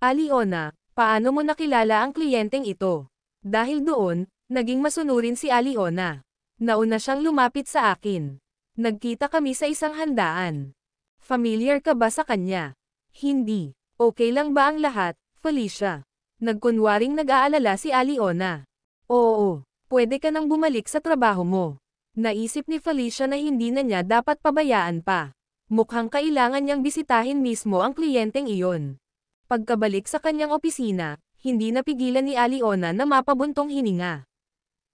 Aliona, paano mo nakilala ang kliyenteng ito? Dahil doon, naging masunurin si Aliona. Nauna siyang lumapit sa akin. Nagkita kami sa isang handaan. Familiar ka ba sa kanya? Hindi. Okay lang ba ang lahat, Felicia? Nagkunwaring nag-aalala si Aliona. Oo, pwede ka nang bumalik sa trabaho mo. Naisip ni Felicia na hindi na niya dapat pabayaan pa. Mukhang kailangan niyang bisitahin mismo ang kliyenteng iyon. Pagkabalik sa kanyang opisina, hindi napigilan ni Aliona na mapabuntong hininga.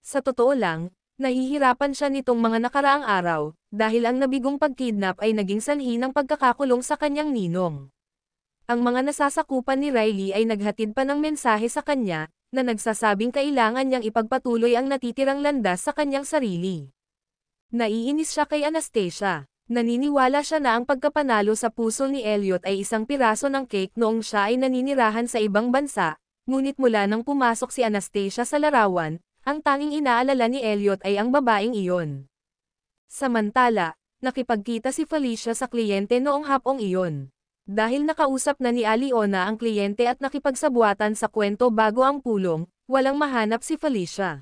Sa totoo lang, nahihirapan siya nitong mga nakaraang araw, dahil ang nabigong pagkidnap ay naging sanhi ng pagkakakulong sa kanyang ninong. Ang mga nasasakupan ni Riley ay naghatid pa ng mensahe sa kanya, na nagsasabing kailangan niyang ipagpatuloy ang natitirang landas sa kanyang sarili. Naiinis siya kay Anastasia. Naniniwala siya na ang pagkapanalo sa puso ni Elliot ay isang piraso ng cake noong siya ay naninirahan sa ibang bansa, ngunit mula nang pumasok si Anastasia sa larawan, ang tanging inaalala ni Elliot ay ang babaeng iyon. Samantala, nakipagkita si Felicia sa kliyente noong hapong iyon. Dahil nakausap na ni Aliona ang kliyente at nakipagsabuatan sa kwento bago ang pulong, walang mahanap si Felicia.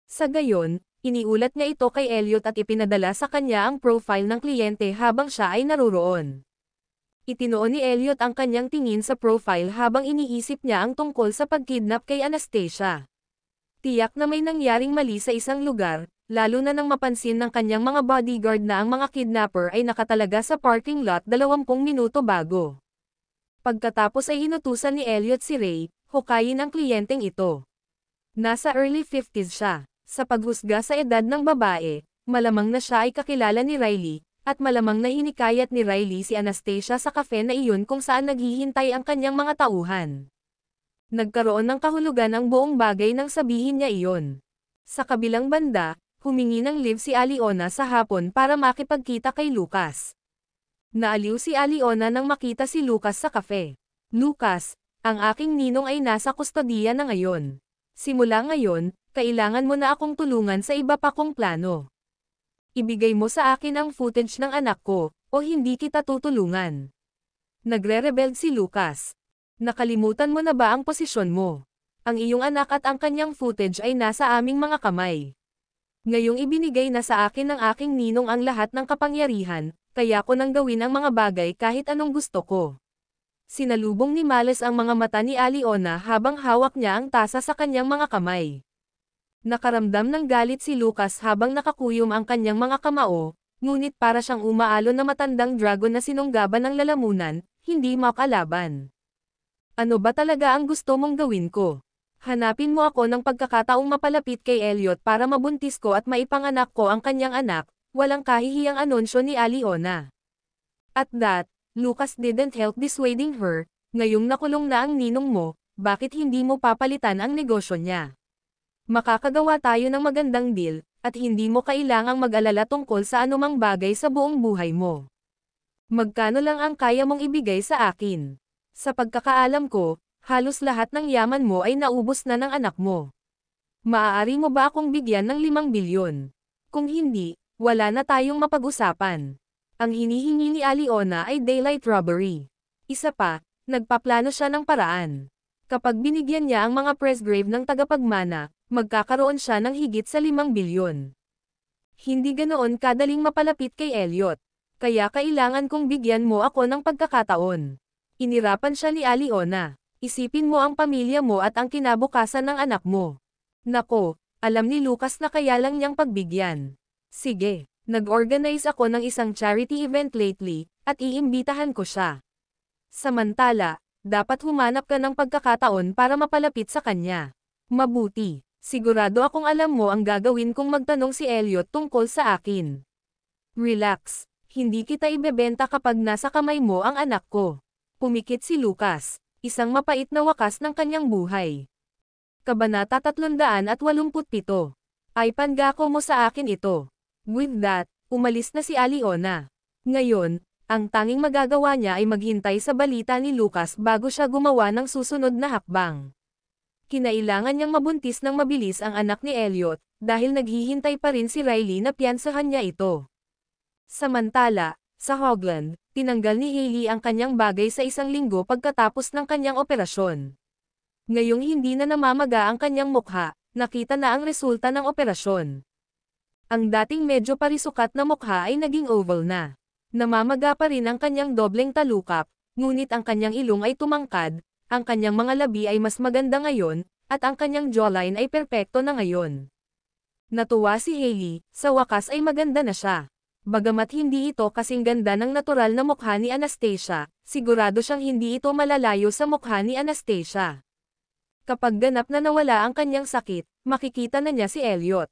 Sa gayon, iniulat niya ito kay Elliot at ipinadala sa kanya ang profile ng kliyente habang siya ay naruroon. Itinoon ni Elliot ang kanyang tingin sa profile habang iniisip niya ang tungkol sa pagkidnap kay Anastasia. Tiyak na may nangyaring mali sa isang lugar, lalo na nang mapansin ng kanyang mga bodyguard na ang mga kidnapper ay nakatalaga sa parking lot 20 minuto bago. Pagkatapos ay inutusan ni Elliot si Ray, hukayin ang kliyenteng ito. Nasa early 50s siya. Sa paghusga sa edad ng babae, malamang na siya ay kakilala ni Riley, at malamang na hinikayat ni Riley si Anastasia sa cafe na iyon kung saan naghihintay ang kanyang mga tauhan. Nagkaroon ng kahulugan ang buong bagay nang sabihin niya iyon. Sa kabilang banda, humingi ng leave si Aliona sa hapon para makipagkita kay Lucas. Naaliw si Aliona nang makita si Lucas sa cafe. Lucas, ang aking ninong ay nasa kustodiya na ngayon. Simula ngayon, kailangan mo na akong tulungan sa iba pa kong plano. Ibigay mo sa akin ang footage ng anak ko, o hindi kita tutulungan. Nagre-rebel si Lucas. Nakalimutan mo na ba ang posisyon mo? Ang iyong anak at ang kanyang footage ay nasa aming mga kamay. Ngayong ibinigay na sa akin ng aking ninong ang lahat ng kapangyarihan, kaya ko nang gawin ang mga bagay kahit anong gusto ko. Sinalubong ni Males ang mga mata ni Aliona habang hawak niya ang tasa sa kanyang mga kamay. Nakaramdam ng galit si Lucas habang nakakuyom ang kanyang mga kamao, ngunit para siyang umaalon na matandang dragon na sinunggaban ng lalamunan, hindi makalaban. Ano ba talaga ang gusto mong gawin ko? Hanapin mo ako ng pagkakataong mapalapit kay Elliot para mabuntis ko at maipanganak ko ang kanyang anak, walang kahihiyang anunsyo ni Aliona. At that, Lucas didn't help dissuading her, ngayong nakulong na ang ninong mo, bakit hindi mo papalitan ang negosyo niya? Makakagawa tayo ng magandang deal, at hindi mo kailangang mag-alala tungkol sa anumang bagay sa buong buhay mo. Magkano lang ang kaya mong ibigay sa akin? Sa pagkakaalam ko, halos lahat ng yaman mo ay naubos na ng anak mo. Maaari mo ba akong bigyan ng 5 bilyon? Kung hindi, wala na tayong mapag-usapan. Ang hinihingi ni Aliona ay daylight robbery. Isa pa, nagpaplano siya ng paraan. Kapag binigyan niya ang mga press grave ng tagapagmana, magkakaroon siya ng higit sa 5 bilyon. Hindi ganoon kadaling mapalapit kay Elliot. Kaya kailangan kong bigyan mo ako ng pagkakataon. Inirapan siya ni Aliona. Isipin mo ang pamilya mo at ang kinabukasan ng anak mo. Nako, alam ni Lucas na kaya lang niyang pagbigyan. Sige, nag-organize ako ng isang charity event lately, at iimbitahan ko siya. Samantala, dapat humanap ka ng pagkakataon para mapalapit sa kanya. Mabuti. Sigurado akong alam mo ang gagawin kung magtanong si Elliot tungkol sa akin. Relax, hindi kita ibebenta kapag nasa kamay mo ang anak ko. Pumikit si Lucas, isang mapait na wakas ng kanyang buhay. Kabanata 387. Ay pangako mo sa akin ito. With that, umalis na si Aliona. Ngayon, ang tanging magagawa niya ay maghintay sa balita ni Lucas bago siya gumawa ng susunod na hakbang. Kinailangan niyang mabuntis ng mabilis ang anak ni Elliot, dahil naghihintay pa rin si Riley na piyansahan niya ito. Samantala, sa Hogland, tinanggal ni Hailey ang kanyang bagay sa 1 linggo pagkatapos ng kanyang operasyon. Ngayong hindi na namamaga ang kanyang mukha, nakita na ang resulta ng operasyon. Ang dating medyo parisukat na mukha ay naging oval na. Namamaga pa rin ang kanyang dobleng talukap, ngunit ang kanyang ilong ay tumangkad, ang kanyang mga labi ay mas maganda ngayon, at ang kanyang jawline ay perpekto na ngayon. Natuwa si Hailey, sa wakas ay maganda na siya. Bagamat hindi ito kasing ganda ng natural na mukha ni Anastasia, sigurado siyang hindi ito malalayo sa mukha ni Anastasia. Kapag ganap na nawala ang kanyang sakit, makikita na niya si Elliot.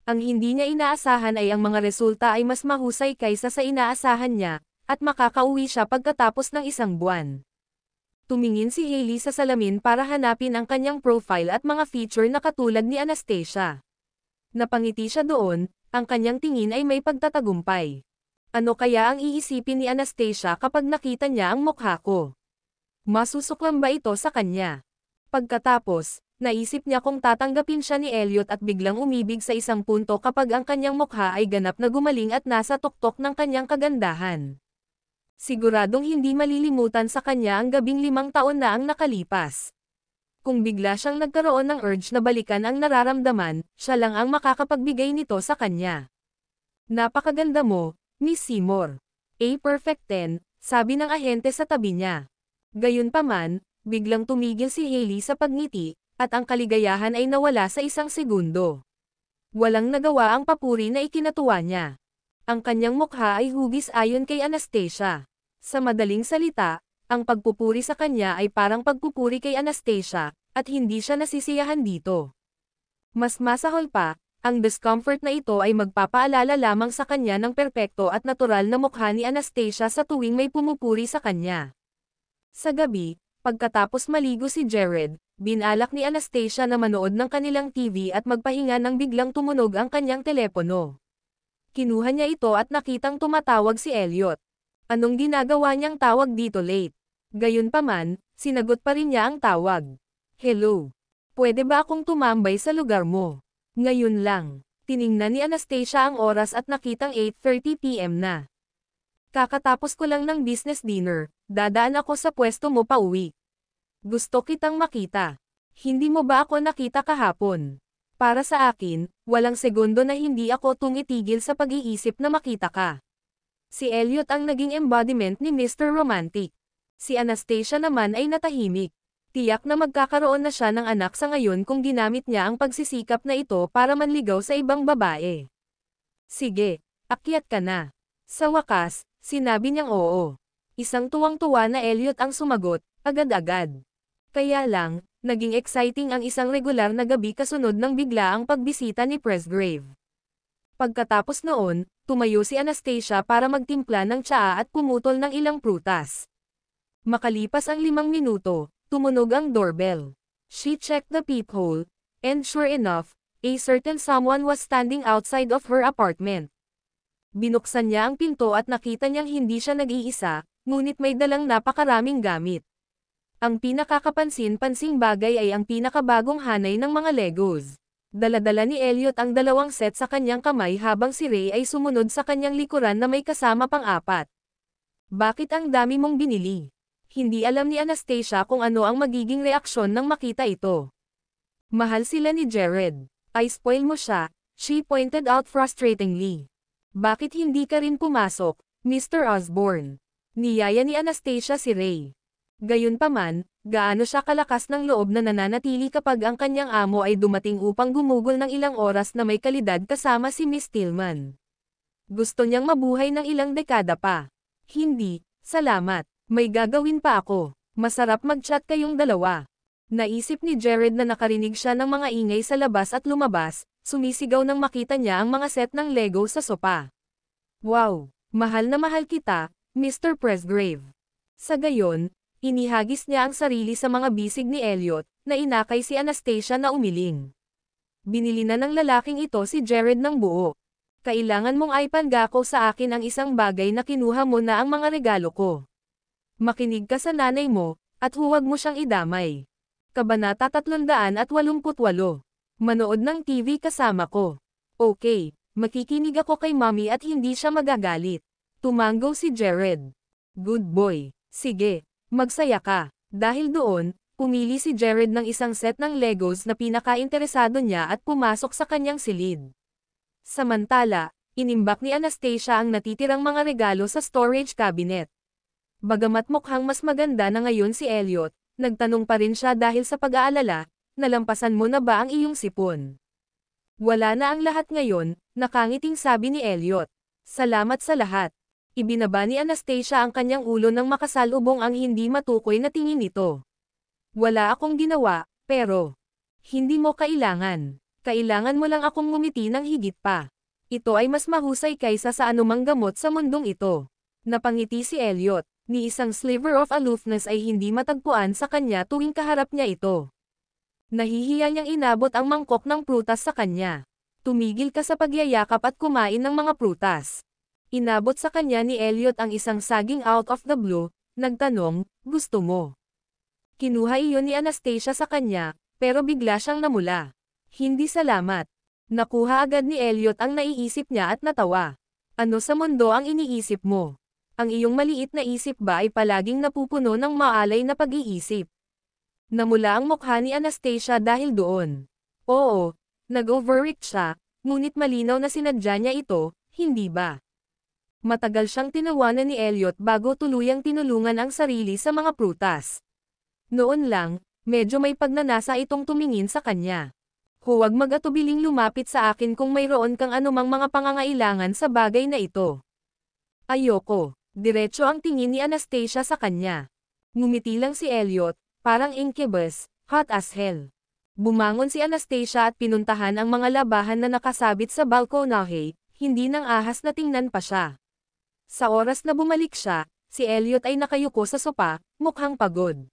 Ang hindi niya inaasahan ay ang mga resulta ay mas mahusay kaysa sa inaasahan niya, at makakauwi siya pagkatapos ng 1 buwan. Tumingin si Hailey sa salamin para hanapin ang kanyang profile at mga feature na katulad ni Anastasia. Napangiti siya doon, ang kanyang tingin ay may pagtatagumpay. Ano kaya ang iisipin ni Anastasia kapag nakita niya ang mukha ko? Masusuklam ba ito sa kanya? Pagkatapos, naisip niya kung tatanggapin siya ni Elliot at biglang umibig sa 1 punto kapag ang kanyang mukha ay ganap na gumaling at nasa tuktok ng kanyang kagandahan. Siguradong hindi malilimutan sa kanya ang gabing 5 taon na ang nakalipas. Kung bigla siyang nagkaroon ng urge na balikan ang nararamdaman, siya lang ang makakapagbigay nito sa kanya. Napakaganda mo, Miss Seymour. A perfect 10, sabi ng ahente sa tabi niya. Gayunpaman, biglang tumigil si Hailey sa pagngiti, at ang kaligayahan ay nawala sa 1 segundo. Walang nagawa ang papuri na ikinatuwa niya. Ang kanyang mukha ay hugis ayon kay Anastasia. Sa madaling salita, ang pagpupuri sa kanya ay parang pagpupuri kay Anastasia, at hindi siya nasisiyahan dito. Mas masahol pa, ang discomfort na ito ay magpapaalala lamang sa kanya ng perpekto at natural na mukha ni Anastasia sa tuwing may pumupuri sa kanya. Sa gabi, pagkatapos maligo si Jared, binalak ni Anastasia na manood ng kanilang TV at magpahinga nang biglang tumunog ang kanyang telepono. Kinuha niya ito at nakitang tumatawag si Elliot. Anong ginagawa niyang tawag dito late? Gayunpaman, sinagot pa rin niya ang tawag. Hello. Pwede ba akong tumambay sa lugar mo? Ngayon lang. Tiningnan ni Anastasia ang oras at nakitang 8:30 PM na. Kakatapos ko lang ng business dinner, dadaan ako sa pwesto mo pa uwi. Gusto kitang makita. Hindi mo ba ako nakita kahapon? Para sa akin, walang segundo na hindi ako tumitigil sa pag-iisip na makita ka. Si Elliot ang naging embodiment ni Mr. Romantic. Si Anastasia naman ay natahimik. Tiyak na magkakaroon na siya ng anak sa ngayon kung ginamit niya ang pagsisikap na ito para manligaw sa ibang babae. Sige, akyat ka na. Sa wakas, sinabi niyang oo. Isang tuwang-tuwa na Elliot ang sumagot, agad-agad. Kaya lang, naging exciting ang isang regular na gabi kasunod ng bigla ang pagbisita ni Presgrave. Pagkatapos noon, tumayo si Anastasia para magtimpla ng tsaa at pumutol ng ilang prutas. Makalipas ang 5 minuto, tumunog ang doorbell. She checked the peephole, and sure enough, a certain someone was standing outside of her apartment. Binuksan niya ang pinto at nakita niyang hindi siya nag-iisa, ngunit may dalang napakaraming gamit. Ang pinakakapansin-pansing bagay ay ang pinakabagong hanay ng mga Legos. Dala-dala ni Elliot ang 2 set sa kanyang kamay habang si Ray ay sumunod sa kanyang likuran na may kasama pang 4. Bakit ang dami mong binili? Hindi alam ni Anastasia kung ano ang magiging reaksyon nang makita ito. Mahal sila ni Jared. Ay spoil mo siya, she pointed out frustratingly. Bakit hindi ka rin pumasok, Mr. Osborne? Niyaya ni Anastasia si Ray. Gayunpaman, gaano siya kalakas ng loob na nananatili kapag ang kanyang amo ay dumating upang gumugol ng ilang oras na may kalidad kasama si Miss Tillman. Gusto niyang mabuhay ng ilang dekada pa. Hindi, salamat. May gagawin pa ako. Masarap mag-chat kayong dalawa. Naisip ni Jared na nakarinig siya ng mga ingay sa labas at lumabas, sumisigaw nang makita niya ang mga set ng Lego sa sopa. Wow! Mahal na mahal kita, Mr. Presgrave. Sa gayon, inihagis niya ang sarili sa mga bisig ni Elliot, na inakay si Anastasia na umiling. Binili na ng lalaking ito si Jared ng buo. Kailangan mong ipangako sa akin ang isang bagay na kinuha mo na ang mga regalo ko. Makinig ka sa nanay mo, at huwag mo siyang idamay. Kabanata 388. Manood ng TV kasama ko. Okay, makikinig ako kay mommy at hindi siya magagalit. Tumango si Jared. Good boy. Sige, magsaya ka. Dahil doon, pumili si Jared ng isang set ng Legos na pinaka-interesado niya at pumasok sa kanyang silid. Samantala, inimbak ni Anastasia ang natitirang mga regalo sa storage cabinet. Bagamat mukhang mas maganda na ngayon si Elliot, nagtanong pa rin siya dahil sa pag-aalala, nalampasan mo na ba ang iyong sipon? Wala na ang lahat ngayon, nakangiting sabi ni Elliot. Salamat sa lahat. Ibinaba ni Anastasia ang kanyang ulo nang makasalubong ang hindi matukoy na tingin nito. Wala akong ginawa, pero hindi mo kailangan. Kailangan mo lang akong ngumiti ng higit pa. Ito ay mas mahusay kaysa sa anumang gamot sa mundong ito. Napangiti si Elliot, ni isang sliver of aloofness ay hindi matagpuan sa kanya tuwing kaharap niya ito. Nahihiya niyang inabot ang mangkok ng prutas sa kanya. Tumigil ka sa pagyayakap at kumain ng mga prutas. Inabot sa kanya ni Elliot ang isang saging out of the blue, nagtanong, gusto mo? Kinuha iyon ni Anastasia sa kanya, pero bigla siyang namula. Hindi salamat. Nakuha agad ni Elliot ang naiisip niya at natawa. Ano sa mundo ang iniisip mo? Ang iyong maliit na isip ba ay palaging napupuno ng maalay na pag-iisip? Namula ang mukha ni Anastasia dahil doon. Oo, nag-overreact siya, ngunit malinaw na sinadya niya ito, hindi ba? Matagal siyang tinawanan ni Elliot bago tuluyang tinulungan ang sarili sa mga prutas. Noon lang, medyo may pagnanasa itong tumingin sa kanya. Huwag mag-atubiling lumapit sa akin kung mayroon kang anumang mga pangangailangan sa bagay na ito. Ayoko. Diretso ang tingin ni Anastasia sa kanya. Ngumiti lang si Elliot, parang incubus, hot as hell. Bumangon si Anastasia at pinuntahan ang mga labahan na nakasabit sa balkonahe, hindi nang ahas na tingnan pa siya. Sa oras na bumalik siya, si Elliot ay nakayuko sa sopa, mukhang pagod.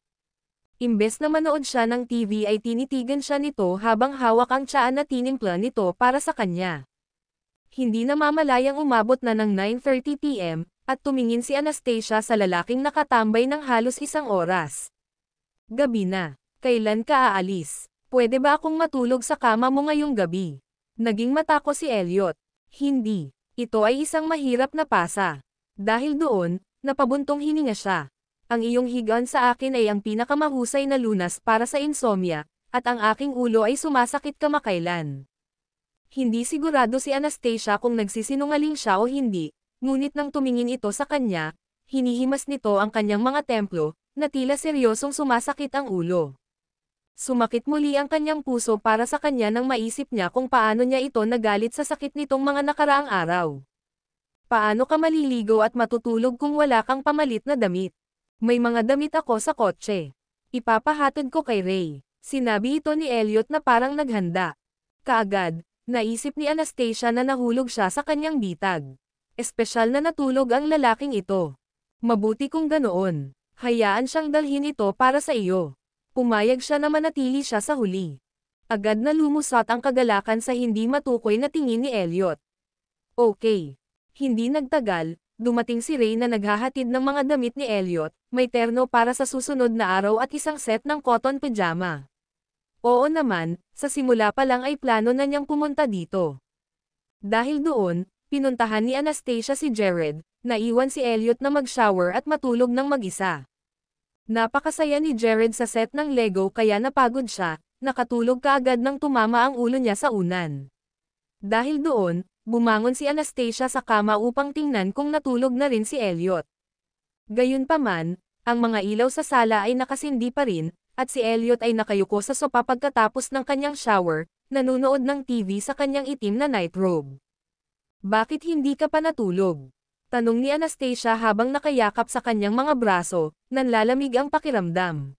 Imbes na manood siya ng TV ay tinitigan siya nito habang hawak ang tiyaan na tinimpla nito para sa kanya. Hindi na mamalayang umabot na ng 9:30 PM, at tumingin si Anastasia sa lalaking nakatambay ng halos 1 oras. Gabi na. Kailan ka aalis? Pwede ba akong matulog sa kama mo ngayong gabi? Naging matako si Elliot. Hindi. Ito ay isang mahirap na pasa. Dahil doon, napabuntong hininga siya. Ang iyong higaan sa akin ay ang pinakamahusay na lunas para sa insomnia, at ang aking ulo ay sumasakit kamakailan. Hindi sigurado si Anastasia kung nagsisinungaling siya o hindi, ngunit nang tumingin ito sa kanya, hinihimas nito ang kanyang mga templo, na tila seryosong sumasakit ang ulo. Sumakit muli ang kanyang puso para sa kanya nang maisip niya kung paano niya ito nagalit sa sakit nitong mga nakaraang araw. Paano ka maliligo at matutulog kung wala kang pamalit na damit? May mga damit ako sa kotse. Ipapahatid ko kay Ray. Sinabi ito ni Elliot na parang naghanda. Kaagad, naisip ni Anastasia na nahulog siya sa kanyang bitag. Espesyal na natulog ang lalaking ito. Mabuti kung ganoon. Hayaan siyang dalhin ito para sa iyo. Pumayag siya na manatili siya sa huli. Agad na lumusot ang kagalakan sa hindi matukoy na tingin ni Elliot. Okay. Hindi nagtagal, dumating si Ray na naghahatid ng mga damit ni Elliot, may terno para sa susunod na araw at isang set ng cotton pajama. Oo naman, sa simula pa lang ay plano na niyang pumunta dito. Dahil doon, pinuntahan ni Anastasia si Jared, naiwan si Elliot na mag-shower at matulog ng mag-isa. Napakasaya ni Jared sa set ng Lego kaya napagod siya, nakatulog kaagad nang tumama ang ulo niya sa unan. Dahil doon, bumangon si Anastasia sa kama upang tingnan kung natulog na rin si Elliot. Gayunpaman, ang mga ilaw sa sala ay nakasindi pa rin, at si Elliot ay nakayuko sa sopa pagkatapos ng kanyang shower, nanunood ng TV sa kanyang itim na nightrobe. Bakit hindi ka pa natulog? Tanong ni Anastasia habang nakayakap sa kanyang mga braso, nanlalamig ang pakiramdam.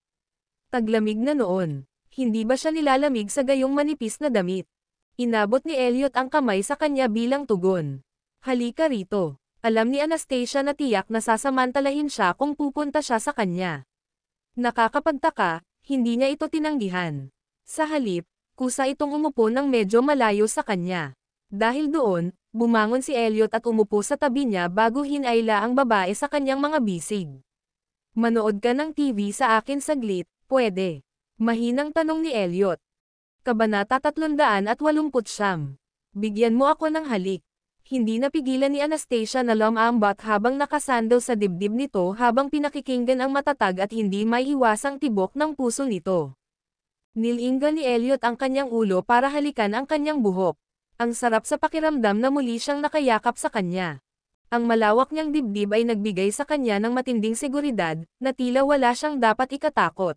Taglamig na noon. Hindi ba siya nilalamig sa gayong manipis na damit? Inabot ni Elliot ang kamay sa kanya bilang tugon. Halika rito. Alam ni Anastasia na tiyak na sasamantalahin siya kung pupunta siya sa kanya. Nakakapagtaka, hindi niya ito tinanggihan. Sa halip, kusa itong umupo ng medyo malayo sa kanya. Dahil doon, bumangon si Elliot at umupo sa tabi niya bago hinayla ang babae sa kanyang mga bisig. Manood ka ng TV sa akin saglit, pwede? Mahinang tanong ni Elliot. Kabanata 389. Bigyan mo ako ng halik. Hindi napigilan ni Anastasia na lumambot habang nakasandal sa dibdib nito habang pinakikinggan ang matatag at hindi maiiwasang tibok ng puso nito. Nilinggan ni Elliot ang kanyang ulo para halikan ang kanyang buhok. Ang sarap sa pakiramdam na muli siyang nakayakap sa kanya. Ang malawak niyang dibdib ay nagbigay sa kanya ng matinding seguridad, na tila wala siyang dapat ikatakot.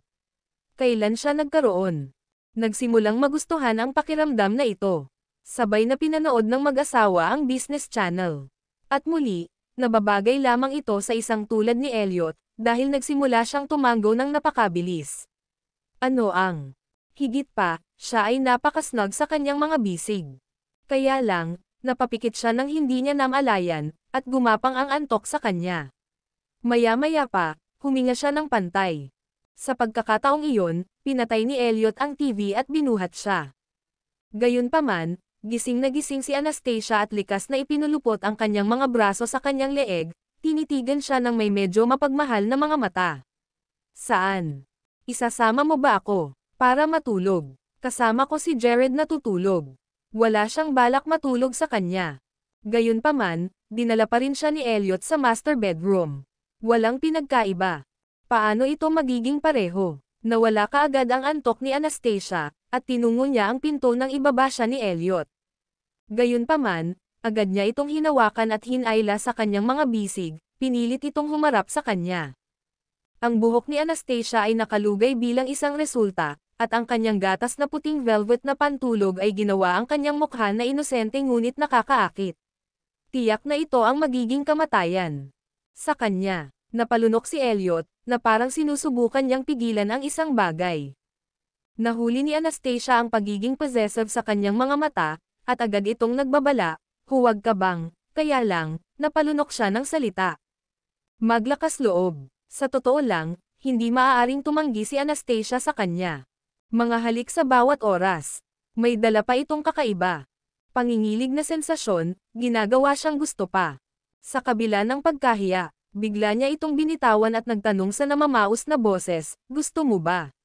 Kailan siya nagkaroon? Nagsimulang magustuhan ang pakiramdam na ito. Sabay na pinanood ng mag-asawa ang Business Channel. At muli, nababagay lamang ito sa isang tulad ni Elliot, dahil nagsimula siyang tumango ng napakabilis. Ano ang? Higit pa, siya ay napakasnog sa kanyang mga bisig. Kaya lang, napapikit siya nang hindi niya namalayan, at gumapang ang antok sa kanya. Maya-maya pa, huminga siya ng pantay. Sa pagkakataong iyon, pinatay ni Elliot ang TV at binuhat siya. Gayunpaman, gising na gising si Anastasia at likas na ipinulupot ang kanyang mga braso sa kanyang leeg, tinitigan siya ng may medyo mapagmahal na mga mata. Saan? Isasama mo ba ako? Para matulog. Kasama ko si Jared na tutulog. Wala siyang balak matulog sa kanya. Gayunpaman, dinala pa rin siya ni Elliot sa master bedroom. Walang pinagkaiba. Paano ito magiging pareho? Nawala kaagad ang antok ni Anastasia, at tinungo niya ang pinto nang ibaba siya ni Elliot. Gayunpaman, agad niya itong hinawakan at hinayla sa kanyang mga bisig, pinilit itong humarap sa kanya. Ang buhok ni Anastasia ay nakalugay bilang isang resulta, at ang kanyang gatas na puting velvet na pantulog ay ginawa ang kanyang mukha na inosente ngunit nakakaakit. Tiyak na ito ang magiging kamatayan. Sa kanya, napalunok si Elliot, na parang sinusubukan niyang pigilan ang isang bagay. Nahuli ni Anastasia ang pagiging possessive sa kanyang mga mata, at agad itong nagbabala, huwag ka bang, kaya lang, napalunok siya ng salita. Maglakas loob. Sa totoo lang, hindi maaaring tumanggi si Anastasia sa kanya. Mga halik sa bawat oras. May dala pa itong kakaiba. Pangingilig na sensasyon, ginagawa siyang gusto pa. Sa kabila ng pagkahiya, bigla niya itong binitawan at nagtanong sa namamaos na boses, gusto mo ba?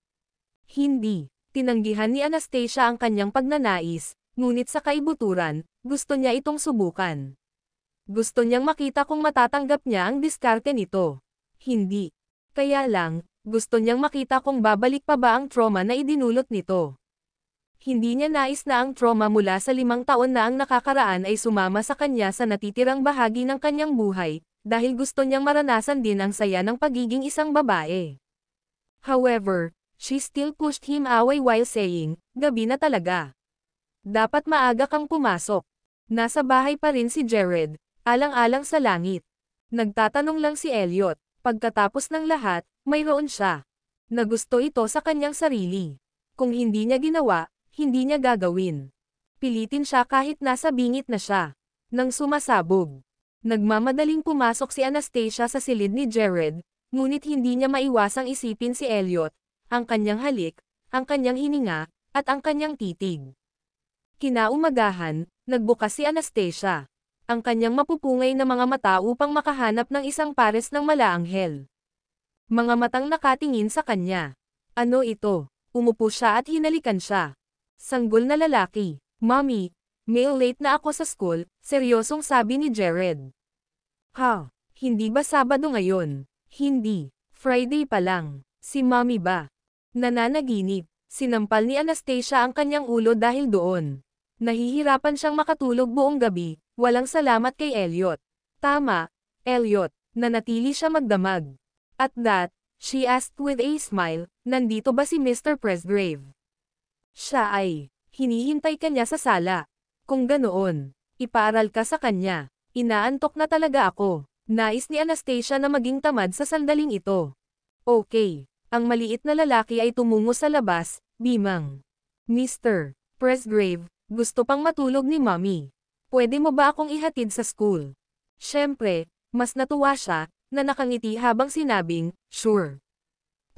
Hindi. Tinanggihan ni Anastasia ang kanyang pagnanais, ngunit sa kaibuturan, gusto niya itong subukan. Gusto niyang makita kung matatanggap niya ang diskarte nito. Hindi. Kaya lang, gusto niyang makita kung babalik pa ba ang trauma na idinulot nito. Hindi niya nais na ang trauma mula sa 5 taon na ang nakakaraan ay sumama sa kanya sa natitirang bahagi ng kanyang buhay, dahil gusto niyang maranasan din ang saya ng pagiging isang babae. However, she still pushed him away while saying, gabi na talaga. Dapat maaga kang pumasok. Nasa bahay pa rin si Jared, alang-alang sa langit. Nagtatanong lang si Elliot, pagkatapos ng lahat, mayroon siya. Na gusto ito sa kanyang sarili. Kung hindi niya ginawa, hindi niya gagawin. Pilitin siya kahit nasa bingit na siya. Nang sumasabog. Nagmamadaling pumasok si Anastasia sa silid ni Jared, ngunit hindi niya maiwasang isipin si Elliot, ang kanyang halik, ang kanyang hininga, at ang kanyang titig. Kinaumagahan, nagbukas si Anastasia. Ang kanyang mapupungay na mga mata upang makahanap ng isang pares ng malaanghel. Mga matang nakatingin sa kanya. Ano ito? Umupo siya at hinalikan siya. Sanggol na lalaki. Mommy, may late na ako sa school, seryosong sabi ni Jared. Ha? Hindi ba Sabado ngayon? Hindi. Friday pa lang. Si Mommy ba? Nananaginip. Sinampal ni Anastasia ang kanyang ulo dahil doon. Nahihirapan siyang makatulog buong gabi, walang salamat kay Elliot. Tama, Elliot, nanatili siya magdamag. At that, she asked with a smile, nandito ba si Mr. Presgrave? Siya ay, hinihintay ka niya sa sala. Kung ganoon, ipaaral ka sa kanya. Inaantok na talaga ako. Nais ni Anastasia na maging tamad sa sandaling ito. Okay, Ang maliit na lalaki ay tumungo sa labas, bimang. Mr. Presgrave, gusto pang matulog ni Mommy. Pwede mo ba akong ihatid sa school? Siyempre, mas natuwa siya, na nakangiti habang sinabing, sure.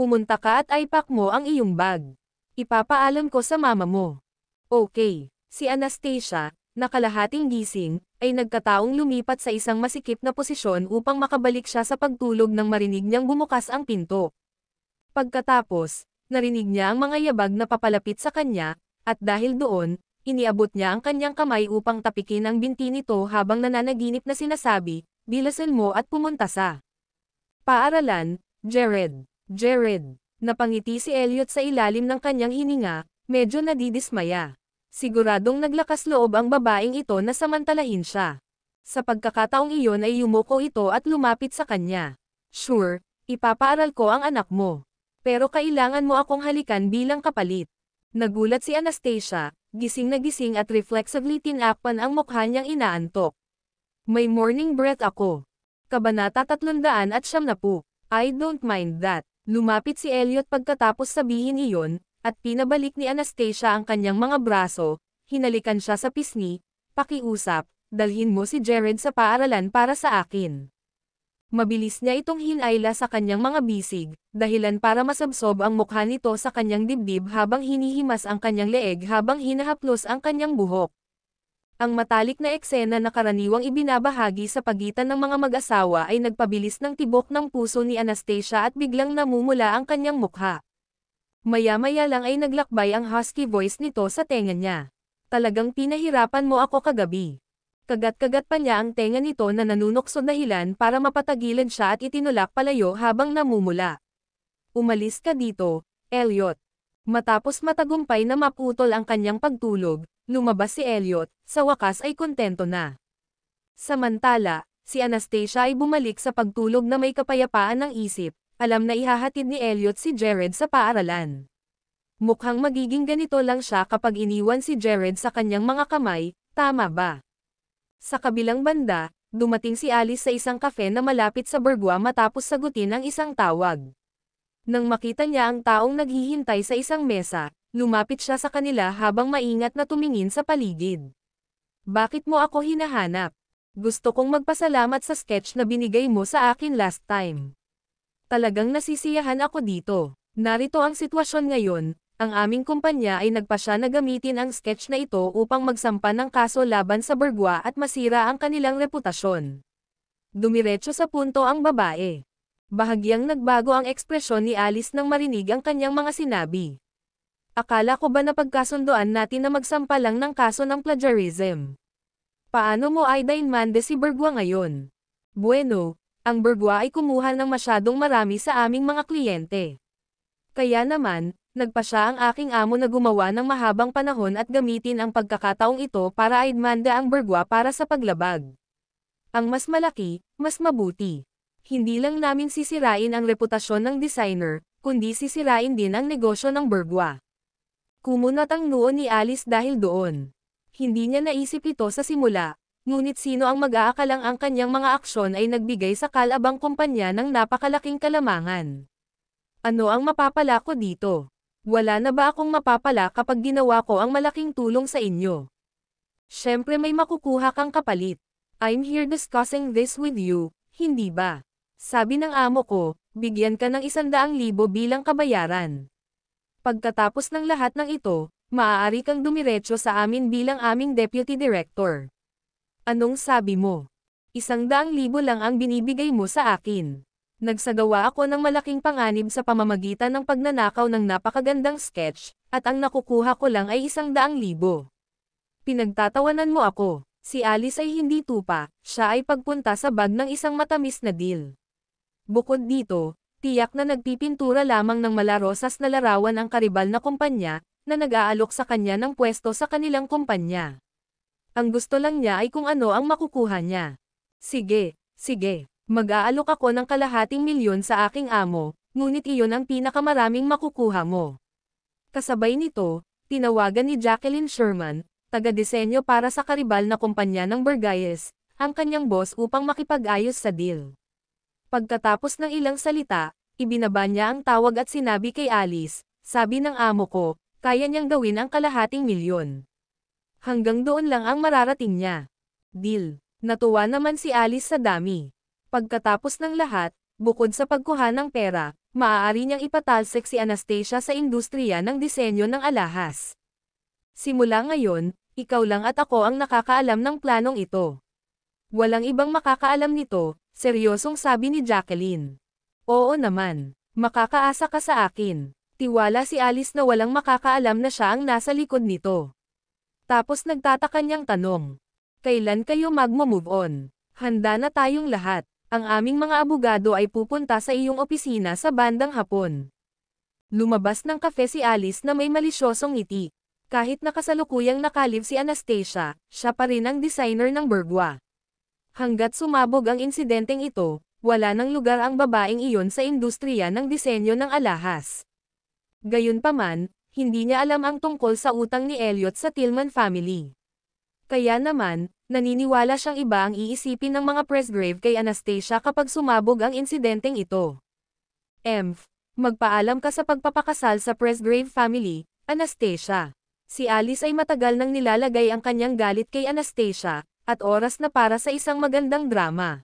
Pumunta ka at ipack mo ang iyong bag. Ipapaalam ko sa mama mo. Okay. Si Anastasia, na kalahating gising, ay nagkataong lumipat sa isang masikip na posisyon upang makabalik siya sa pagtulog nang marinig niyang bumukas ang pinto. Pagkatapos, narinig niya ang mga yabag na papalapit sa kanya, at dahil doon, iniabot niya ang kanyang kamay upang tapikin ang binti nito habang nananaginip na sinasabi, "Bilasan mo at pumunta sa paaralan, Jared." Jared. Napangiti si Elliot sa ilalim ng kanyang hininga, medyo nadidismaya. Siguradong naglakas loob ang babaeng ito na samantalahin siya. Sa pagkakataong iyon ay yumuko ito at lumapit sa kanya. Sure, ipapaaral ko ang anak mo. Pero kailangan mo akong halikan bilang kapalit. Nagulat si Anastasia, gising na gising at reflexively tinakpan ang mukha niyang inaantok. May morning breath ako. Kabanata 390. I don't mind that. Lumapit si Elliot pagkatapos sabihin iyon, at pinabalik ni Anastasia ang kanyang mga braso, hinalikan siya sa pisngi, "Pakiusap, dalhin mo si Jared sa paaralan para sa akin." Mabilis niya itong hinayla sa kanyang mga bisig, dahilan para masabsob ang mukha nito sa kanyang dibdib habang hinihimas ang kanyang leeg habang hinahaplos ang kanyang buhok. Ang matalik na eksena na karaniwang ibinabahagi sa pagitan ng mga mag-asawa ay nagpabilis ng tibok ng puso ni Anastasia at biglang namumula ang kanyang mukha. Maya-maya lang ay naglakbay ang husky voice nito sa tenga niya. "Talagang pinahirapan mo ako kagabi." Kagat-kagat pa niya ang tenga nito na nanunokso dahilan para mapatagilan siya at itinulak palayo habang namumula. "Umalis ka dito, Elliot." Matapos matagumpay na maputol ang kanyang pagtulog, lumabas si Elliot, sa wakas ay kontento na. Samantala, si Anastasia ay bumalik sa pagtulog na may kapayapaan ng isip. Alam na ihahatid ni Elliot si Jared sa paaralan. Mukhang magiging ganito lang siya kapag iniwan si Jared sa kanyang mga kamay, tama ba? Sa kabilang banda, dumating si Alice sa isang kafe na malapit sa Burgua matapos sagutin ang isang tawag. Nang makita niya ang taong naghihintay sa isang mesa, lumapit siya sa kanila habang maingat na tumingin sa paligid. "Bakit mo ako hinahanap? Gusto kong magpasalamat sa sketch na binigay mo sa akin last time. Talagang nasisiyahan ako dito. Narito ang sitwasyon ngayon, ang aming kumpanya ay nagpasya na gamitin ang sketch na ito upang magsampa ng kaso laban sa Burgua at masira ang kanilang reputasyon." Dumiretso sa punto ang babae. Bahagyang nagbago ang ekspresyon ni Alice nang marinig ang kanyang mga sinabi. "Akala ko ba napagkasundoan natin na magsampa lang ng kaso ng plagiarism? Paano mo i-demand si Burgua ngayon?" "Bueno, ang Burgua ay kumuha ng masyadong marami sa aming mga kliyente. Kaya naman, nagpasya ang aking amo na gumawa ng mahabang panahon at gamitin ang pagkakataong ito para i-demanda ang Burgua para sa paglabag. Ang mas malaki, mas mabuti. Hindi lang namin sisirain ang reputasyon ng designer, kundi sisirain din ang negosyo ng Burgua." Kumunat ang noo ni Alice dahil doon. Hindi niya naisip ito sa simula. Ngunit sino ang mag-aakalang ang kanyang mga aksyon ay nagbigay sa kalabang kumpanya ng napakalaking kalamangan. "Ano ang mapapala ko dito? Wala na ba akong mapapala kapag ginawa ko ang malaking tulong sa inyo? Siyempre may makukuha kang kapalit. I'm here discussing this with you, hindi ba? Sabi ng amo ko, bigyan ka ng 100,000 bilang kabayaran. Pagkatapos ng lahat ng ito, maaari kang dumiretso sa amin bilang aming deputy director. Anong sabi mo? 100,000 lang ang binibigay mo sa akin." Nagsagawa ako ng malaking panganib sa pamamagitan ng pagnanakaw ng napakagandang sketch, at ang nakukuha ko lang ay 100,000. Pinagtatawanan mo ako. Si Alice ay hindi tupa, siya ay pagpunta sa bag ng isang matamis na deal. Bukod dito, tiyak na nagpipintura lamang ng malarosas na larawan ang karibal na kumpanya, na nag-aalok sa kanya ng pwesto sa kanilang kumpanya. Ang gusto lang niya ay kung ano ang makukuha niya. Sige, mag-aalok ako ng 250,000 sa aking amo, ngunit iyon ang pinakamaraming makukuha mo. Kasabay nito, tinawagan ni Jacqueline Sherman, taga-disenyo para sa karibal na kumpanya ng Burgayes, ang kanyang boss upang makipag-ayos sa deal. Pagkatapos ng ilang salita, Ibinaba niya ang tawag at sinabi kay Alice, sabi ng amo ko, kaya niyang gawin ang kalahating milyon. Hanggang doon lang ang mararating niya. Deal. Natuwa naman si Alice sa dami. Pagkatapos ng lahat, bukod sa pagkuha ng pera, maaari niyang ipatalsik si Anastasia sa industriya ng disenyo ng alahas. Simula ngayon, ikaw lang at ako ang nakakaalam ng planong ito. Walang ibang makakaalam nito, seryosong sabi ni Jacqueline. Oo naman, makakaasa ka sa akin. Tiwala si Alice na walang makakaalam na siya ang nasa likod nito. Tapos nagtataka niyang tanong. Kailan kayo magmo-move on? Handa na tayong lahat. Ang aming mga abogado ay pupunta sa iyong opisina sa bandang hapon. Lumabas ng kafe si Alice na may malisyosong ngiti. Kahit nakasalukuyang nakalib si Anastasia, siya pa rin ang designer ng Bergwa. Hanggat sumabog ang insidenteng ito, wala nang lugar ang babaeng iyon sa industriya ng disenyo ng alahas. Gayunpaman, hindi niya alam ang tungkol sa utang ni Elliot sa Tillman family. Kaya naman, naniniwala siyang iba ang iisipin ng mga Presgrave kay Anastasia kapag sumabog ang insidenteng ito. Magpaalam ka sa pagpapakasal sa Presgrave family, Anastasia. Si Alice ay matagal nang nilalagay ang kanyang galit kay Anastasia, at oras na para sa isang magandang drama.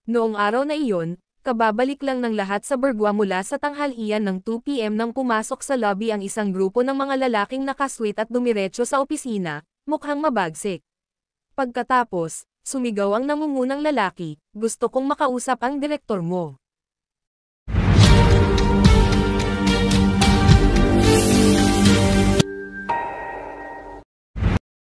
Noong araw na iyon, kababalik lang ng lahat sa Bergwa mula sa tanghalian ng 2 PM nang pumasok sa lobby ang isang grupo ng mga lalaking nakasweet at dumiretso sa opisina, mukhang mabagsik. Pagkatapos, sumigaw ang nangungunang lalaki, gusto kong makausap ang direktor mo.